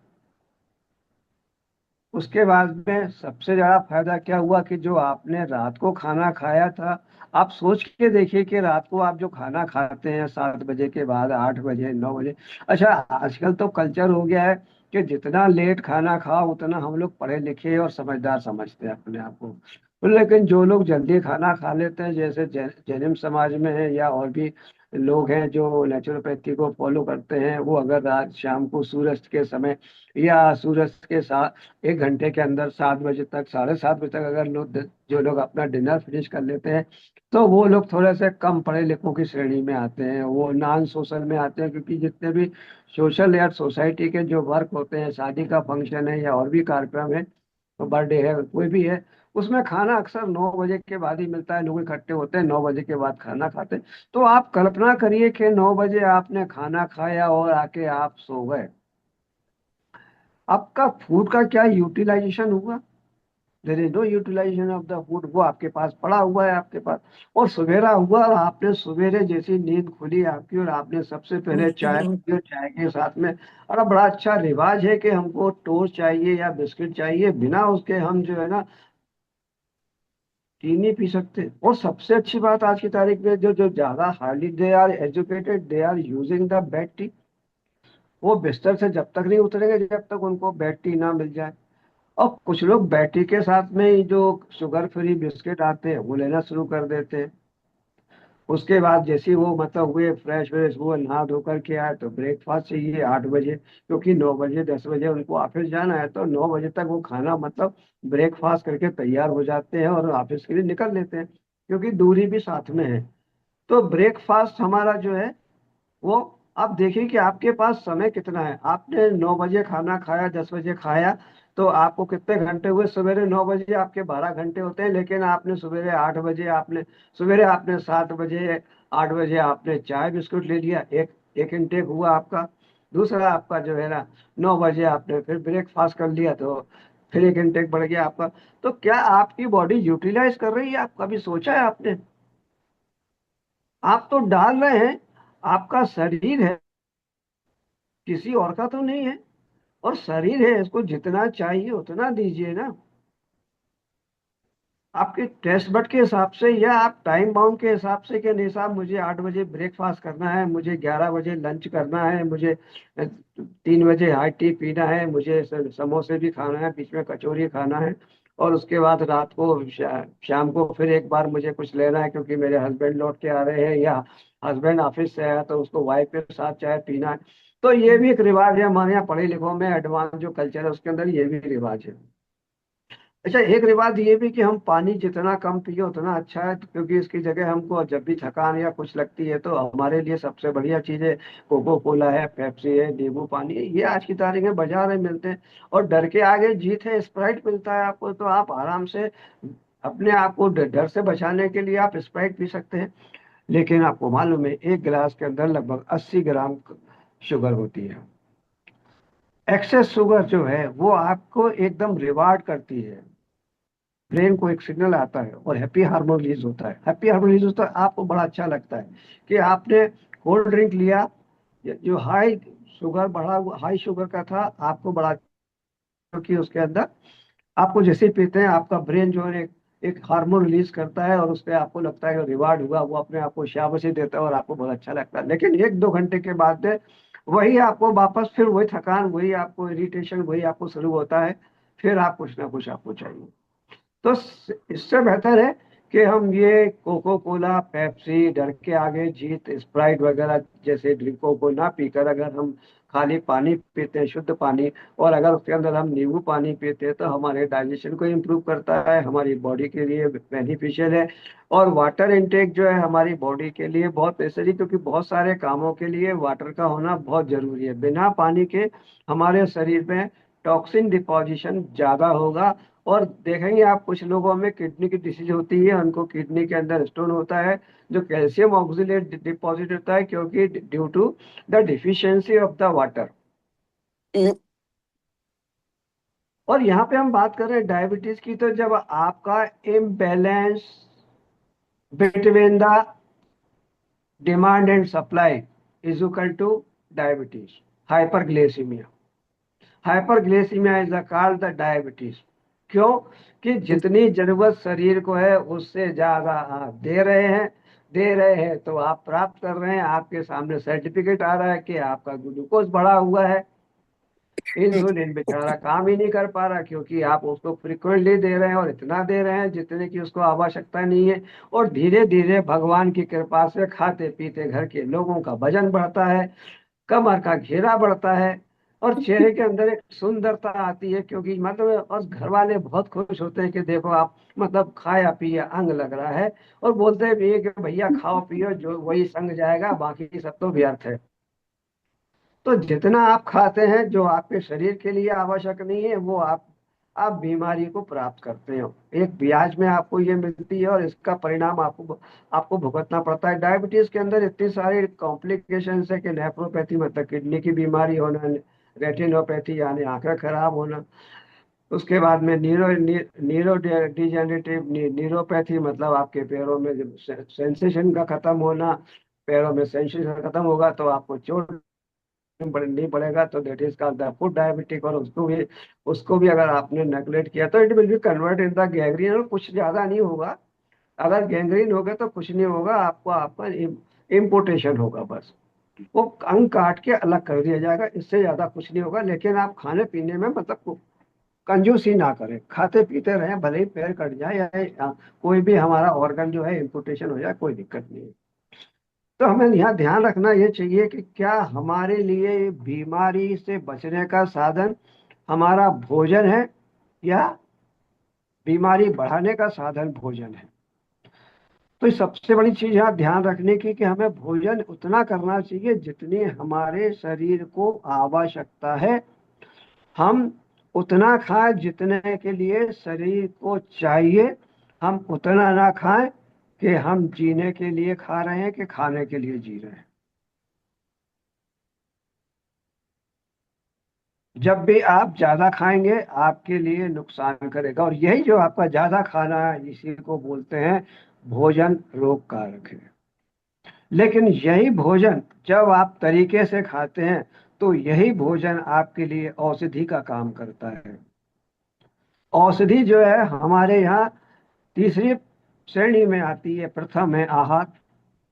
उसके बाद में सबसे ज्यादा फायदा क्या हुआ कि जो आपने रात को खाना खाया था, आप सोच के देखिए कि रात को आप जो खाना खाते हैं 7 बजे के बाद, 8 बजे, 9 बजे, अच्छा आजकल तो कल्चर हो गया है कि जितना लेट खाना खाओ उतना हम लोग पढ़े लिखे और समझदार समझते हैं अपने आप को। तो लेकिन जो लोग जल्दी खाना खा लेते हैं, जैसे जैन समाज में है या और भी लोग हैं जो नेचुरोपैथी को फॉलो करते हैं, वो अगर रात शाम को सूरज के समय या सूरज के साथ 1 घंटे के अंदर 7 बजे तक, 7:30 बजे तक अगर लोग, जो लोग अपना डिनर फिनिश कर लेते हैं, तो वो लोग थोड़े से कम पढ़े लिखों की श्रेणी में आते हैं, वो नॉन सोशल में आते हैं। क्योंकि जितने भी सोशल या सोसाइटी के जो वर्क होते हैं, शादी का फंक्शन है या और भी कार्यक्रम है, तो बर्थडे है, कोई भी है, उसमें खाना अक्सर 9 बजे के बाद ही मिलता है। लोग इकट्ठे होते हैं, 9 बजे के बाद खाना खाते हैं। तो आप कल्पना करिए कि 9 बजे आपने खाना खाया और आके आप सो गए, आपका फूड का क्या यूटिलाइजेशन हुआ? There is no utilization of the food. वो आपके पास पड़ा हुआ है आपके पास, और सवेरा हुआ और आपने सवेरे जैसी नींद खुली आपकी और आपने सबसे पहले चाय पी, और चाय के साथ में, और अब बड़ा अच्छा रिवाज है कि हमको टोस्ट चाहिए या बिस्किट चाहिए, बिना उसके हम जो है ना टी नहीं पी सकते। और सबसे अच्छी बात आज की तारीख में, जो जो ज्यादा hardly they are educated, they are using the bed tea. वो बिस्तर से जब तक नहीं उतरेंगे जब तक उनको बेड टी ना मिल जाए। और कुछ लोग बैटरी के साथ में ही जो शुगर फ्री बिस्किट आते हैं वो लेना शुरू कर देते हैं। उसके बाद जैसे ही वो मतलब हुए फ्रेश व्रेश, वो नहा धो करके आए तो ब्रेकफास्ट चाहिए 8 बजे, क्योंकि 9 बजे 10 बजे उनको ऑफिस जाना है, तो 9 बजे तक वो खाना मतलब ब्रेकफास्ट करके तैयार हो जाते हैं और ऑफिस के लिए निकल लेते हैं, क्योंकि दूरी भी साथ में है। तो ब्रेकफास्ट हमारा जो है वो, आप देखिए कि आपके पास समय कितना है। आपने 9 बजे खाना खाया, 10 बजे खाया, तो आपको कितने घंटे हुए? सवेरे 9 बजे आपके 12 घंटे होते हैं, लेकिन आपने सवेरे 8 बजे, आपने सवेरे आपने 7 बजे, 8 बजे आपने चाय बिस्कुट ले लिया, एक एक इनटेक हुआ आपका। दूसरा आपका जो है ना, 9 बजे आपने फिर ब्रेकफास्ट कर लिया, तो फिर एक इनटेक बढ़ गया आपका। तो क्या आपकी बॉडी यूटिलाइज कर रही है? आप कभी सोचा है आपने? आप तो डाल रहे हैं, आपका शरीर है, किसी और का तो नहीं है। और शरीर है, इसको जितना चाहिए उतना दीजिए ना, आपके टेस्ट बट के हिसाब से या आप टाइम बाउंड के हिसाब से कि नहीं साहब मुझे 8 बजे ब्रेकफास्ट करना है, मुझे 11 बजे लंच करना है, मुझे 3 बजे हाई टी पीना है, मुझे समोसे भी खाना है, बीच में कचौरी खाना है, और उसके बाद रात को शाम को फिर एक बार मुझे कुछ लेना है क्योंकि मेरे हस्बैंड लौट के आ रहे हैं, या हस्बैंड ऑफिस से आया तो उसको वाइफ के साथ चाय पीना है। तो ये भी एक रिवाज है हमारे यहाँ पढ़े लिखों में, एडवांस जो कल्चर है उसके अंदर ये भी रिवाज है। अच्छा, एक रिवाज ये भी कि हम पानी जितना कम पिए उतना अच्छा है, क्योंकि इसकी जगह हमको जब भी थकान या कुछ लगती है तो हमारे लिए सबसे बढ़िया चीज है कोको कोला है, पेप्सी है, नींबू पानी है, ये आज की तारीख में बाजार में मिलते हैं। और डर के आगे जीत है, स्प्राइट मिलता है आपको, तो आप आराम से अपने आप को डर से बचाने के लिए आप स्प्राइट पी सकते हैं। लेकिन आपको मालूम है एक गिलास के अंदर लगभग 80 ग्राम शुगर होती है। एक्सेस शुगर जो है वो आपको एकदम रिवार्ड करती है, ब्रेन को एक सिग्नल आता है और हैप्पी हार्मोन रिलीज होता है। हैप्पी हार्मोन रिलीज होता है, आपको बड़ा अच्छा लगता है कि आपने कोल्ड ड्रिंक लिया जो हाई शुगर, बढ़ा हुआ हाई शुगर का था, आपको बड़ा, क्योंकि उसके अंदर आपको जैसे ही पीते हैं आपका ब्रेन जो है एक हार्मोन रिलीज करता है और उससे आपको लगता है कि रिवार्ड हुआ, वो अपने आप को शाबाशी देता है और आपको बहुत अच्छा लगता है। लेकिन 1-2 घंटे के बाद वही आपको वापस फिर वही थकान, वही आपको इरिटेशन, वही आपको शुरू होता है, फिर आप कुछ ना कुछ आपको चाहिए। तो इससे बेहतर है कि हम ये कोको कोला, पेप्सी, डर के आगे जीत, स्प्राइट वगैरह जैसे ड्रिंकों को ना पीकर अगर हम खाली पानी पीते हैं, शुद्ध पानी, और अगर उसके अंदर हम नींबू पानी पीते हैं तो हमारे डाइजेशन को इम्प्रूव करता है, हमारी बॉडी के लिए बेनिफिशियल है। और वाटर इनटेक जो है हमारी बॉडी के लिए बहुत नेसेसरी, क्योंकि बहुत सारे कामों के लिए वाटर का होना बहुत जरूरी है। बिना पानी के हमारे शरीर में टॉक्सिन डिपॉजिशन ज्यादा होगा और देखेंगे आप कुछ लोगों में किडनी की डिसीज होती है, उनको किडनी के अंदर स्टोन होता है, जो कैल्शियम ऑक्सलेट डिपॉजिट होता है, क्योंकि due to the deficiency of the water. और यहाँ पे हम बात कर रहे हैं डायबिटीज की, तो जब आपका imbalance between the demand and supply is equal two diabetes, hyperglycaemia. Hyperglycaemia is called the diabetes. क्यों? कि जितनी जरूरत शरीर को है उससे ज्यादा आप दे रहे हैं तो आप प्राप्त कर रहे हैं। आपके सामने सर्टिफिकेट आ रहा है कि आपका ग्लूकोज बढ़ा हुआ है। इंसुलिन बेचारा काम ही नहीं कर पा रहा, क्योंकि आप उसको फ्रिक्वेंटली दे रहे हैं और इतना दे रहे हैं जितने की उसको आवश्यकता नहीं है। और धीरे धीरे भगवान की कृपा से खाते पीते घर के लोगों का वजन बढ़ता है, कमर का घेरा बढ़ता है, और चेहरे के अंदर एक सुंदरता आती है। क्योंकि मतलब और घर वाले बहुत खुश होते हैं कि देखो आप मतलब खाया पिया अंग लग रहा है, और बोलते हैं भी कि भैया खाओ पियो, जो वही संग जाएगा, बाकी सब तो व्यर्थ है। तो जितना आप खाते हैं जो आपके शरीर के लिए आवश्यक नहीं है, वो आप बीमारी को प्राप्त करते हो। एक ब्याज में आपको ये मिलती है, और इसका परिणाम आपको आपको भुगतना पड़ता है। डायबिटीज के अंदर इतनी सारी कॉम्प्लिकेशन है कि नेफ्रोपैथी मतलब किडनी की बीमारी होना, रेटिनोपैथी यानी आंखें खराब होना, उसके बाद में नीरो डिजेनरेटिव न्यूरोपैथी मतलब आपके पैरों में सेंसेशन का खत्म होना। पैरों में सेंसेशन खत्म होगा तो आपको चोट नहीं पड़ेगा, तो that is called the food diabetic. और उसको भी अगर आपने नेगलेक्ट किया तो it will be convert in the gangrene. और कुछ ज्यादा नहीं होगा, अगर गैंग्रीन हो गया तो कुछ नहीं होगा, आपको आपका इम्पोर्टेशन होगा, बस वो अंग काट के अलग कर दिया जाएगा, इससे ज्यादा कुछ नहीं होगा। लेकिन आप खाने पीने में मतलब कंजूसी ना करें, खाते पीते रहें, भले ही पैर कट जाए या कोई भी हमारा ऑर्गन जो है इम्पोर्टेशन हो जाए, कोई दिक्कत नहीं है। तो हमें यहाँ ध्यान रखना ये चाहिए कि क्या हमारे लिए बीमारी से बचने का साधन हमारा भोजन है, या बीमारी बढ़ाने का साधन भोजन है। तो ये सबसे बड़ी चीज यहाँ ध्यान रखने की कि हमें भोजन उतना करना चाहिए जितनी हमारे शरीर को आवश्यकता है। हम उतना खाएं जितने के लिए शरीर को चाहिए। हम उतना ना खाएं कि हम जीने के लिए खा रहे हैं कि खाने के लिए जी रहे हैं। जब भी आप ज्यादा खाएंगे आपके लिए नुकसान करेगा, और यही जो आपका ज्यादा खाना है इसी को बोलते हैं भोजन रोग कारक है। लेकिन यही भोजन जब आप तरीके से खाते हैं तो यही भोजन आपके लिए औषधि का काम करता है। औषधि जो है हमारे यहाँ तीसरी श्रेणी में आती है। प्रथम है आहार,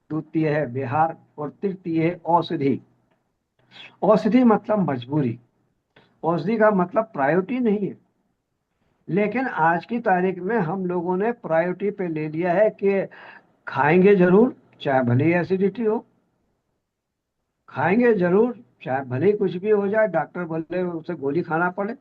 द्वितीय है विहार, और तृतीय है औषधि। औषधि मतलब मजबूरी, औषधि का मतलब प्रायोरिटी नहीं है। लेकिन आज की तारीख में हम लोगों ने प्रायोरिटी पे ले लिया है कि खाएंगे जरूर चाहे भले ही एसिडिटी हो, खाएंगे जरूर चाहे भले ही कुछ भी हो जाए, डॉक्टर बोले उसे गोली खाना पड़े।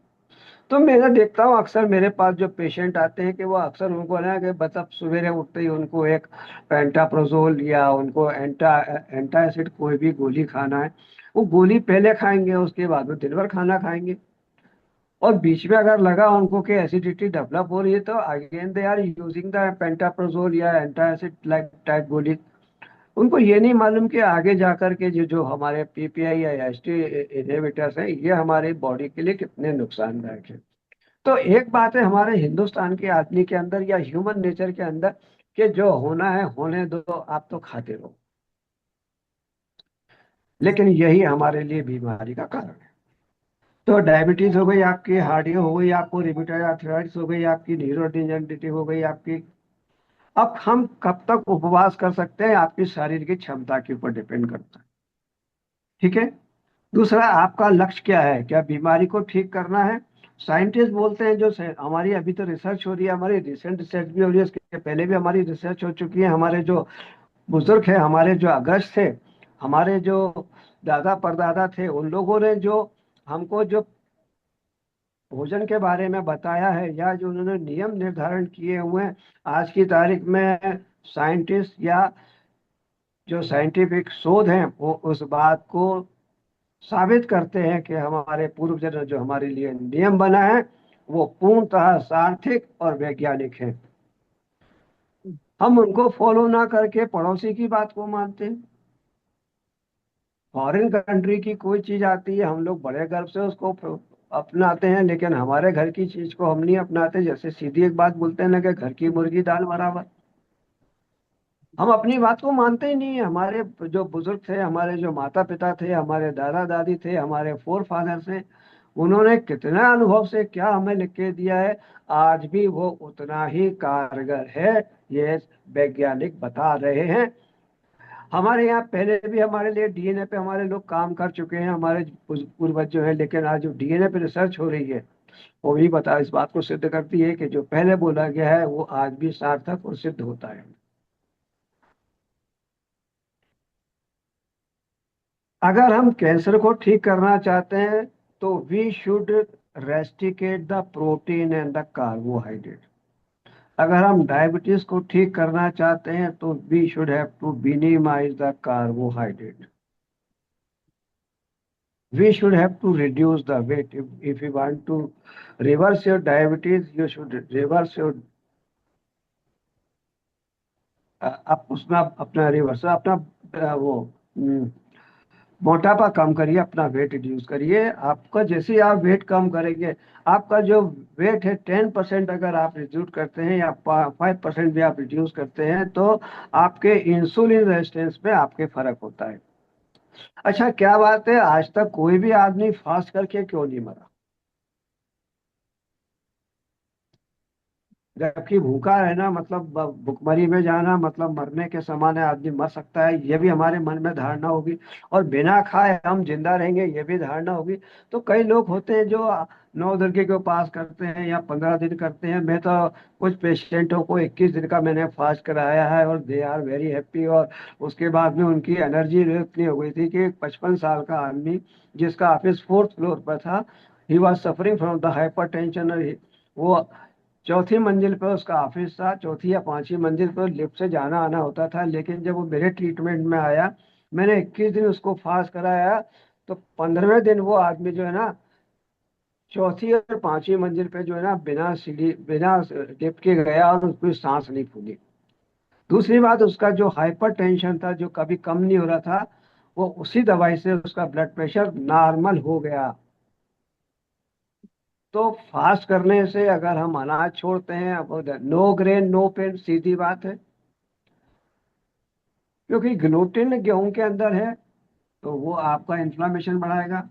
तो मैं देखता हूँ अक्सर मेरे पास जो पेशेंट आते हैं कि वो अक्सर उनको ना कि मतलब सवेरे उठते ही उनको एक पेंटाप्रोजोल या उनको एंटासिड कोई भी गोली खाना है। वो गोली पहले खाएंगे, उसके बाद वो दिन भर खाना खाएंगे, और बीच में अगर लगा उनको कि एसिडिटी डेवलप हो रही है तो again they are using the pantoprazole या एंटासिड लाइक टाइप गोली। उनको ये नहीं मालूम कि आगे जाकर के जो जो हमारे पीपीआई या एसटी इनहिबिटर्स हैं ये हमारी बॉडी के लिए कितने नुकसानदायक है। तो एक बात है हमारे हिंदुस्तान के आदमी के अंदर या ह्यूमन नेचर के अंदर कि जो होना है होने दो, आप तो खाते रहो। लेकिन यही हमारे लिए बीमारी का कारण है। तो डायबिटीज हो गई आपकी, हार्ट हो गई आपको, रिमेटॉइड आर्थराइटिस हो गई आपकी, न्यूरोडिजेनरेटिव हो गई आपकी। अब हम कब तक उपवास कर सकते हैं आपकी शारीरिक क्षमता के ऊपर डिपेंड करता है। ठीक है। दूसरा, आपका लक्ष्य क्या है? क्या बीमारी को ठीक करना है? साइंटिस्ट बोलते हैं जो हमारी अभी तो रिसर्च हो रही है, हमारी रिसेंट रिसर्च भी हो रही है, इसके पहले भी हमारी रिसर्च हो चुकी है। हमारे जो बुजुर्ग है, हमारे जो अग्रज थे, हमारे जो दादा परदादा थे, उन लोगों ने जो हमको जो भोजन के बारे में बताया है या जो उन्होंने नियम निर्धारण किए हुए हैं, आज की तारीख में साइंटिस्ट या जो साइंटिफिक शोध हैं वो उस बात को साबित करते हैं कि हमारे पूर्वज ने जो हमारे लिए नियम बना है वो पूर्णतः सार्थक और वैज्ञानिक हैं। हम उनको फॉलो ना करके पड़ोसी की बात को मानते हैं। फॉरेन कंट्री की कोई चीज आती है, हम लोग बड़े गर्व से उसको अपनाते हैं, लेकिन हमारे घर की चीज को हम नहीं अपनाते। जैसे सीधी एक बात बोलते हैं ना कि घर की मुर्गी दाल बराबर। हम अपनी बात को मानते ही नहीं है। हमारे जो बुजुर्ग थे, हमारे जो माता पिता थे, हमारे दादा दादी थे, हमारे फोर फादर्स हैं, उन्होंने कितना अनुभव से क्या हमें लिख के दिया है, आज भी वो उतना ही कारगर है। ये वैज्ञानिक बता रहे हैं। हमारे यहाँ पहले भी हमारे लिए डीएनए पे हमारे लोग काम कर चुके हैं, हमारे पूर्वज जो है, लेकिन आज जो डीएनए पे रिसर्च हो रही है वो भी बता इस बात को सिद्ध करती है कि जो पहले बोला गया है वो आज भी सार्थक और सिद्ध होता है। अगर हम कैंसर को ठीक करना चाहते हैं तो we should restrict the protein and the carbohydrate. अगर हम डायबिटीज को ठीक करना चाहते हैं तो we should have to minimise the carbohydrate. We should have to reduce the weight. If you want to reverse your diabetes, you should reverse your आप उसमें अपना रिवर्स अपना वो मोटापा कम करिए, अपना वेट रिड्यूस करिए। आपका जैसे ही आप वेट कम करेंगे, आपका जो वेट है 10% अगर आप रिड्यूस करते हैं या 5% भी आप रिड्यूस करते हैं तो आपके इंसुलिन रेजिस्टेंस में आपके फर्क होता है। अच्छा, क्या बात है, आज तक कोई भी आदमी फास्ट करके क्यों नहीं मरा? जबकि भूखा रहना मतलब भुखमरी में जाना मतलब मरने के समान है। आदमी मर सकता है, ये भी हमारे मन में धारणा होगी। और बिना खाए हम जिंदा रहेंगे, ये भी धारणा होगी। तो कई लोग होते हैं जो 9 दुर्गे के उपास करते हैं या 15 दिन करते हैं। मैं तो कुछ पेशेंटों को 21 दिन का मैंने फास्ट कराया है और दे आर वेरी हैप्पी। और उसके बाद में उनकी एनर्जी इतनी हो गई थी कि 55 साल का आदमी जिसका ऑफिस 4th फ्लोर पर था, he was suffering from the hyper tension. वो चौथी मंजिल पर उसका ऑफिस था, चौथी या पांचवी मंजिल पर लिफ्ट से जाना आना होता था। लेकिन जब वो मेरे ट्रीटमेंट में आया, मैंने 21 दिन उसको फास्ट कराया, तो 15वें दिन वो आदमी जो है ना चौथी और पांचवी मंजिल पे जो है ना बिना सीढ़ी बिना लिफ्ट के गया और उसकी सांस नहीं फूली। दूसरी बात, उसका जो हाइपर टेंशन था जो कभी कम नहीं हो रहा था, वो उसी दवाई से उसका ब्लड प्रेशर नॉर्मल हो गया। तो फास्ट करने से अगर हम अनाज छोड़ते हैं, अब नो ग्रेन नो पेन, सीधी बात है। क्योंकि ग्लूटेन गेहूं के अंदर है तो वो आपका इन्फ्लामेशन बढ़ाएगा।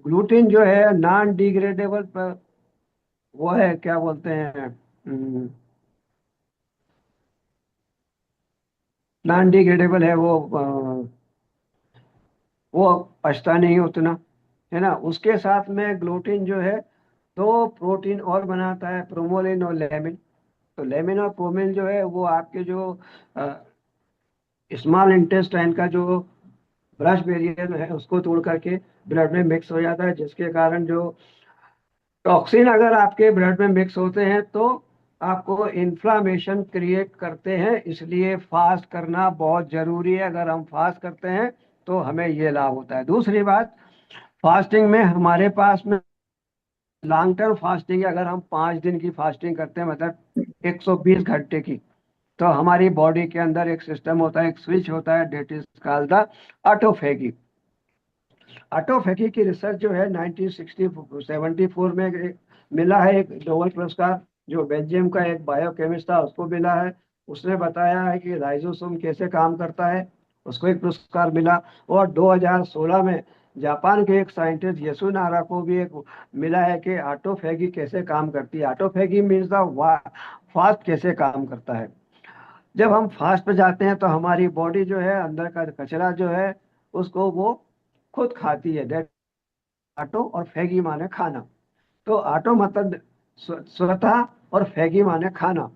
ग्लूटेन जो है नॉन डिग्रेडेबल पर वो है, क्या बोलते हैं, नॉन डिग्रेडेबल है वो पचता नहीं उतना, है ना। उसके साथ में ग्लूटेन जो है दो प्रोटीन और बनाता है, प्रोमोलिन और लेमिन। तो लेमिन और प्रोमिन जो है वो आपके जो स्मॉल इंटेस्टाइन का जो ब्रश बैरियर है उसको तोड़ करके ब्लड में मिक्स हो जाता है, जिसके कारण जो टॉक्सिन अगर आपके ब्लड में मिक्स होते हैं तो आपको इन्फ्लामेशन क्रिएट करते हैं। इसलिए फास्ट करना बहुत जरूरी है। अगर हम फास्ट करते हैं तो हमें ये लाभ होता है। दूसरी बात, फास्टिंग में हमारे पास में लॉन्ग टर्म फास्टिंग है। अगर हम 5 दिन की फास्टिंग करते हैं मतलब 120 घंटे की, तो हमारी बॉडी के अंदर एक सिस्टम होता है, एक स्विच होता है, that is called the autophagy. Autophagy की रिसर्च जो है 1974 में मिला है एक नोबेल पुरस्कार। जो बेल्जियम का एक बायोकेमिस्ट था उसको मिला है। उसने बताया है कि राइजोसोम कैसे काम करता है, उसको एक पुरस्कार मिला। और 2016 में जापान के एक साइंटिस्ट यसुनारा को भी एक मिला है कि ऑटोफेगी कैसे काम करती है। ऑटोफेगी मीन्स द फास्ट कैसे काम करता है। जब हम फास्ट पे जाते हैं तो हमारी बॉडी जो है अंदर का कचरा जो है उसको वो खुद खाती है। दैट ऑटो और फैगी माने खाना। तो ऑटो मतलब स्वतः और फैगी माने खाना।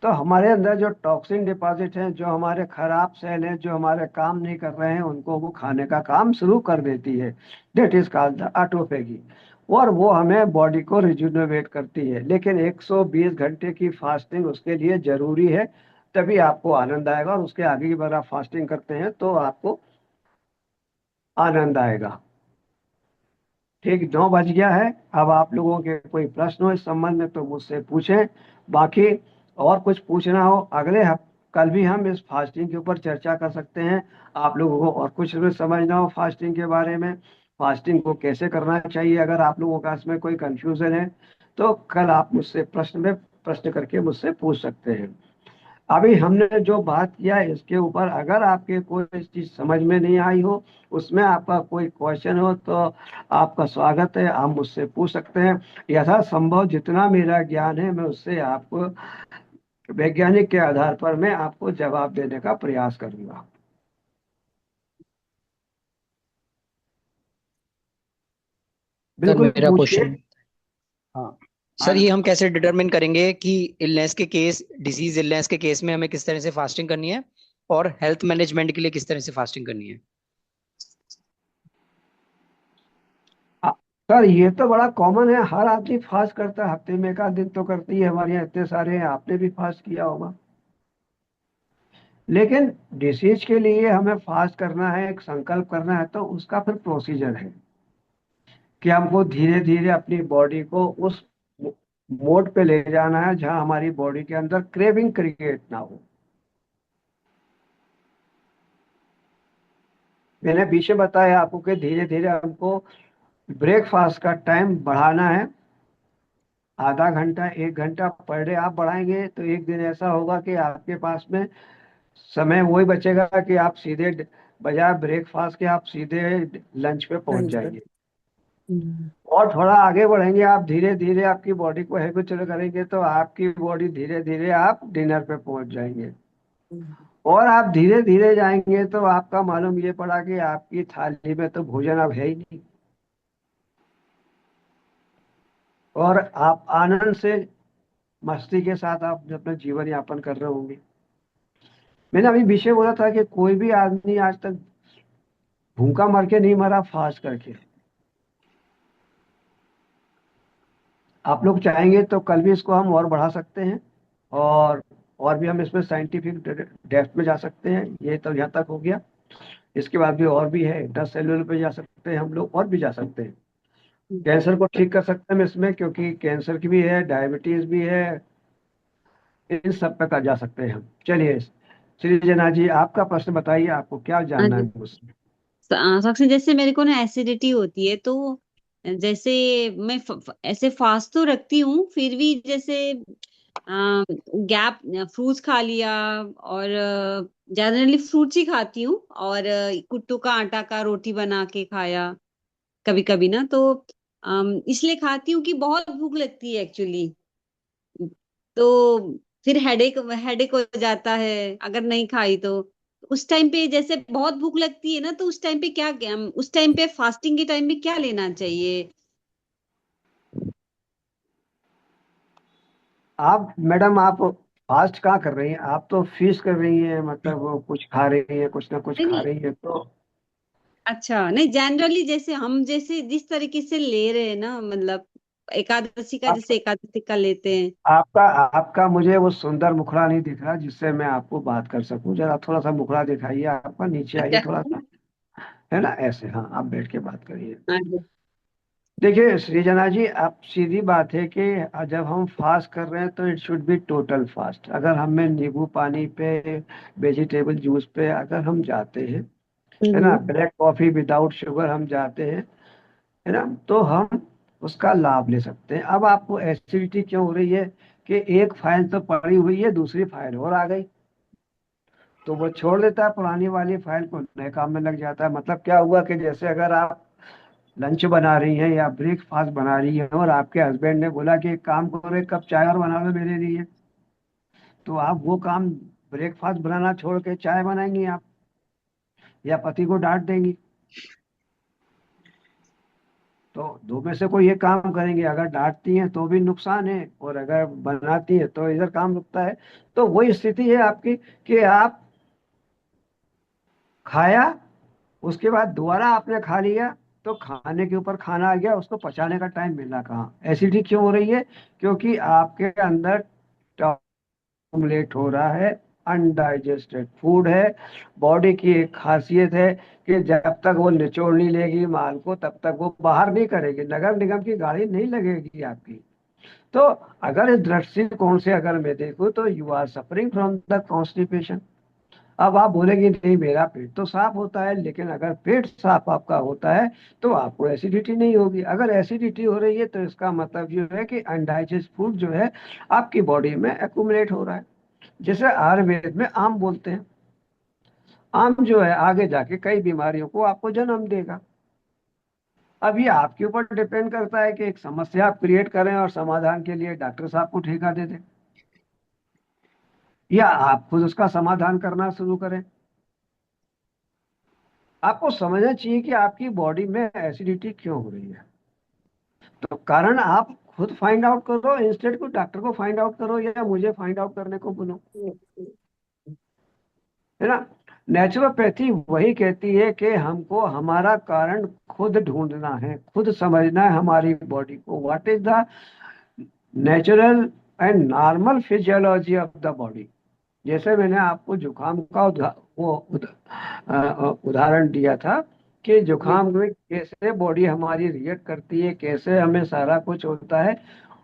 तो हमारे अंदर जो टॉक्सिन डिपॉजिट हैं, जो हमारे खराब सेल हैं, जो हमारे काम नहीं कर रहे हैं, उनको वो खाने का काम शुरू कर देती है। That is called the autophagy. और वो हमें बॉडी को रिजुनोवेट करती है। लेकिन 120 घंटे की फास्टिंग उसके लिए जरूरी है, तभी आपको आनंद आएगा। और उसके आगे की बार आप फास्टिंग करते हैं तो आपको आनंद आएगा। ठीक 9 बज गया है। अब आप लोगों के कोई प्रश्न हो इस संबंध में तो मुझसे पूछें। बाकी और कुछ पूछना हो अगले हफ्ते, कल भी हम इस फास्टिंग के ऊपर चर्चा कर सकते हैं। आप लोगों को और कुछ भी समझना हो फास्टिंग के बारे में, फास्टिंग को कैसे करना चाहिए, अगर आप लोगों का इसमें कोई कंफ्यूजन है तो कल आप मुझसे प्रश्न करके मुझसे पूछ सकते हैं। अभी हमने जो बात किया है इसके ऊपर अगर आपके कोई चीज समझ में नहीं आई हो, उसमें आपका कोई क्वेश्चन हो तो आपका स्वागत है, आप मुझसे पूछ सकते हैं। यथासंभव जितना मेरा ज्ञान है मैं उससे आपको वैज्ञानिक के आधार पर मैं आपको जवाब देने का प्रयास करूंगा। सर बिल्कुल मेरा पूछिए। क्वेश्चन, हाँ सर, हाँ ये हम कैसे डिटरमिन करेंगे कि इलनेस के केस, डिसीज इलनेस के केस में हमें किस तरह से फास्टिंग करनी है और हेल्थ मैनेजमेंट के लिए किस तरह से फास्टिंग करनी है? आ- सर ये तो बड़ा कॉमन है, हर आदमी फास्ट करता है, हफ्ते में एक आध दिन तो करती है, हमारे यहाँ इतने सारे हैं, आपने भी फास्ट किया होगा। लेकिन डिसीज के लिए हमें फास्ट करना है, एक संकल्प करना है तो उसका फिर प्रोसीजर है कि हमको धीरे धीरे अपनी बॉडी को उस मोड पे ले जाना है जहां हमारी बॉडी के अंदर क्रेविंग क्रिएट ना हो। मैंने पीछे बताया आपको कि धीरे धीरे हमको ब्रेकफास्ट का टाइम बढ़ाना है। आधा घंटा 1 घंटा पर डे आप बढ़ाएंगे तो एक दिन ऐसा होगा कि आपके पास में समय वही बचेगा कि आप सीधे बजाय ब्रेकफास्ट के आप सीधे लंच पे पहुंच लंच पर। जाएंगे। और थोड़ा आगे बढ़ेंगे आप, धीरे धीरे आपकी बॉडी को हैबिचुअल करेंगे तो आपकी बॉडी धीरे धीरे आप डिनर पे पहुंच जाएंगे। और आप धीरे धीरे जाएंगे तो आपका मालूम ये पड़ा कि आपकी थाली में तो भोजन अब है ही नहीं, और आप आनंद से मस्ती के साथ आप अपना जीवन यापन कर रहे होंगे। मैंने अभी विषय बोला था कि कोई भी आदमी आज तक भूखा मर के नहीं मरा फास्ट करके। आप लोग चाहेंगे तो कल भी इसको हम और बढ़ा सकते हैं, और भी हम इसमें साइंटिफिक डेप्थ में जा सकते हैं। ये तो यहाँ तक हो गया, इसके बाद भी और भी है, 10 सेलुलर पे जा सकते हैं हम लोग, और भी जा सकते हैं। कैंसर को ठीक कर सकते हैं हम इसमें, क्योंकि कैंसर की भी है, डायबिटीज भी है, इन सब पे कर जा सकते हैं हम। चलिए श्री जना जी, आपका प्रश्न बताइए, आपको क्या जानना है मुझसे। साक्षी, जैसे मेरे को ना एसिडिटी होती है, तो जैसे मैं ऐसे फास्ट तो रखती हूँ, फिर भी जैसे गैप फ्रूट्स खा लिया, और जनरली फ्रूट्स ही खाती हूँ, और कुट्टू का आटा का रोटी बना के खाया कभी कभी ना, तो इसलिए खाती हूँ कि बहुत भूख लगती है एक्चुअली। तो फिर हेडेक हेडेक हो जाता है अगर नहीं खाई तो। उस टाइम पे जैसे बहुत भूख लगती है ना, तो उस टाइम पे उस टाइम पे फास्टिंग के टाइम पे क्या लेना चाहिए? आप मैडम, आप फास्ट कहाँ कर रही हैं? आप तो फीस कर रही हैं, मतलब वो कुछ खा रही हैं, कुछ ना कुछ नहीं खा नहीं, रही हैं तो। अच्छा नहीं, जनरली जैसे हम जैसे जिस तरीके से ले रहे हैं ना, मतलब एकादशी का आप, जैसे एकादशी का लेते हैं। आपका आपका मुझे वो सुंदर मुखड़ा नहीं दिख रहा जिससे मैं आपको बात कर सकूं। जरा थोड़ा सा मुखड़ा दिखाइए आपका, नीचे आइए अच्छा। थोड़ा सा, है ना, ऐसे। हाँ, आप बैठ के बात करिए। हाँ। देखिए सृजना जी, आप सीधी बात है कि जब हम फास्ट कर रहे हैं तो it should B total fast. अगर हमें नींबू पानी पे, वेजिटेबल जूस पे अगर हम जाते हैं, है ना, हम्म। ब्लैक कॉफी विदाउट शुगर हम जाते हैं, है ना, तो हम उसका लाभ ले सकते हैं। अब आपको एसिडिटी क्यों हो रही है कि एक फाइल तो पड़ी हुई है, दूसरी फाइल और आ गई, तो वो छोड़ देता है पुरानी वाली फाइल को, नए काम में लग जाता है। मतलब क्या हुआ कि जैसे अगर आप लंच बना रही हैं या ब्रेकफास्ट बना रही हैं और आपके हस्बैंड ने बोला कि एक काम करो, एक कप चाय और बना दो मेरे लिए, तो आप वो काम, ब्रेकफास्ट बनाना छोड़ के चाय बनाएंगी आप, या पति को डांट देंगी। तो दो में से कोई एक काम करेंगे, अगर डांटती हैं तो भी नुकसान है, और अगर बनाती हैं तो इधर काम रुकता है। तो वही स्थिति है आपकी कि आप खाया, उसके बाद दोबारा आपने खा लिया, तो खाने के ऊपर खाना आ गया, उसको पचाने का टाइम मिला कहाँ? एसिडिटी क्यों हो रही है? क्योंकि आपके अंदर लेट हो रहा है, अनडाइजेस्टेड फूड है। बॉडी की एक खासियत है कि जब तक वो निचोड़ नहीं लेगी माल को तब तक वो बाहर नहीं करेगी, नगर निगम की गाड़ी नहीं लगेगी आपकी। तो अगर इस दृष्टिकोण से अगर मैं देखूं तो you are suffering from the constipation. अब आप बोलेंगे नहीं मेरा पेट तो साफ होता है, लेकिन अगर पेट साफ आपका होता है तो आपको एसिडिटी नहीं होगी। अगर एसिडिटी हो रही है तो इसका मतलब ये है कि अनडाइजेस्ट फूड जो है आपकी बॉडी में एक्यूमुलेट हो रहा है। जैसे आयुर्वेद में आम बोलते हैं, आम जो है आगे जाके कई बीमारियों को आपको जन्म देगा। अब ये आपके ऊपर डिपेंड करता है कि एक समस्या आप क्रिएट करें और समाधान के लिए डॉक्टर साहब को ठेका दे दें, या आप खुद उसका समाधान करना शुरू करें। आपको समझना चाहिए कि आपकी बॉडी में एसिडिटी क्यों हो रही है। तो कारण आप खुद फाइंड आउट करो, इंस्टेड को डॉक्टर को फाइंड आउट करो या मुझे फाइंड आउट करने को बोलो, है ना। नेचुरोपैथी वही कहती है कि हमको हमारा कारण खुद ढूंढना है, खुद समझना है हमारी बॉडी को, what is the natural and normal physiology of the body. जैसे मैंने आपको जुकाम का उदाहरण दिया था कि जुकाम में कैसे बॉडी हमारी रिएक्ट करती है, कैसे हमें सारा कुछ होता है,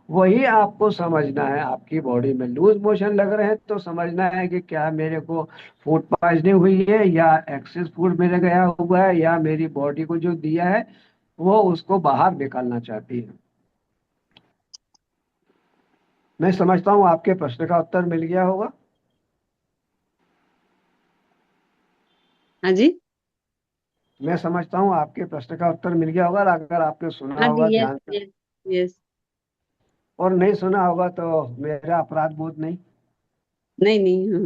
वही आपको समझना है। आपकी बॉडी में लूज मोशन लग रहे हैं तो समझना है कि क्या मेरे को फूड पॉइजनिंग हुई है, या एक्सेस फूड मेरे गया हुआ है, या मेरी बॉडी को जो दिया है वो उसको बाहर निकालना चाहती है। मैं समझता हूँ आपके प्रश्न का उत्तर मिल गया होगा। हाँ जी। मैं समझता हूँ आपके प्रश्न का उत्तर मिल गया होगा, और अगर आपने सुना हाँ होगा जी। यस ध्यान से यस यस। और नहीं सुना होगा तो मेरा अपराध बोध नहीं। नहीं नहीं, हाँ।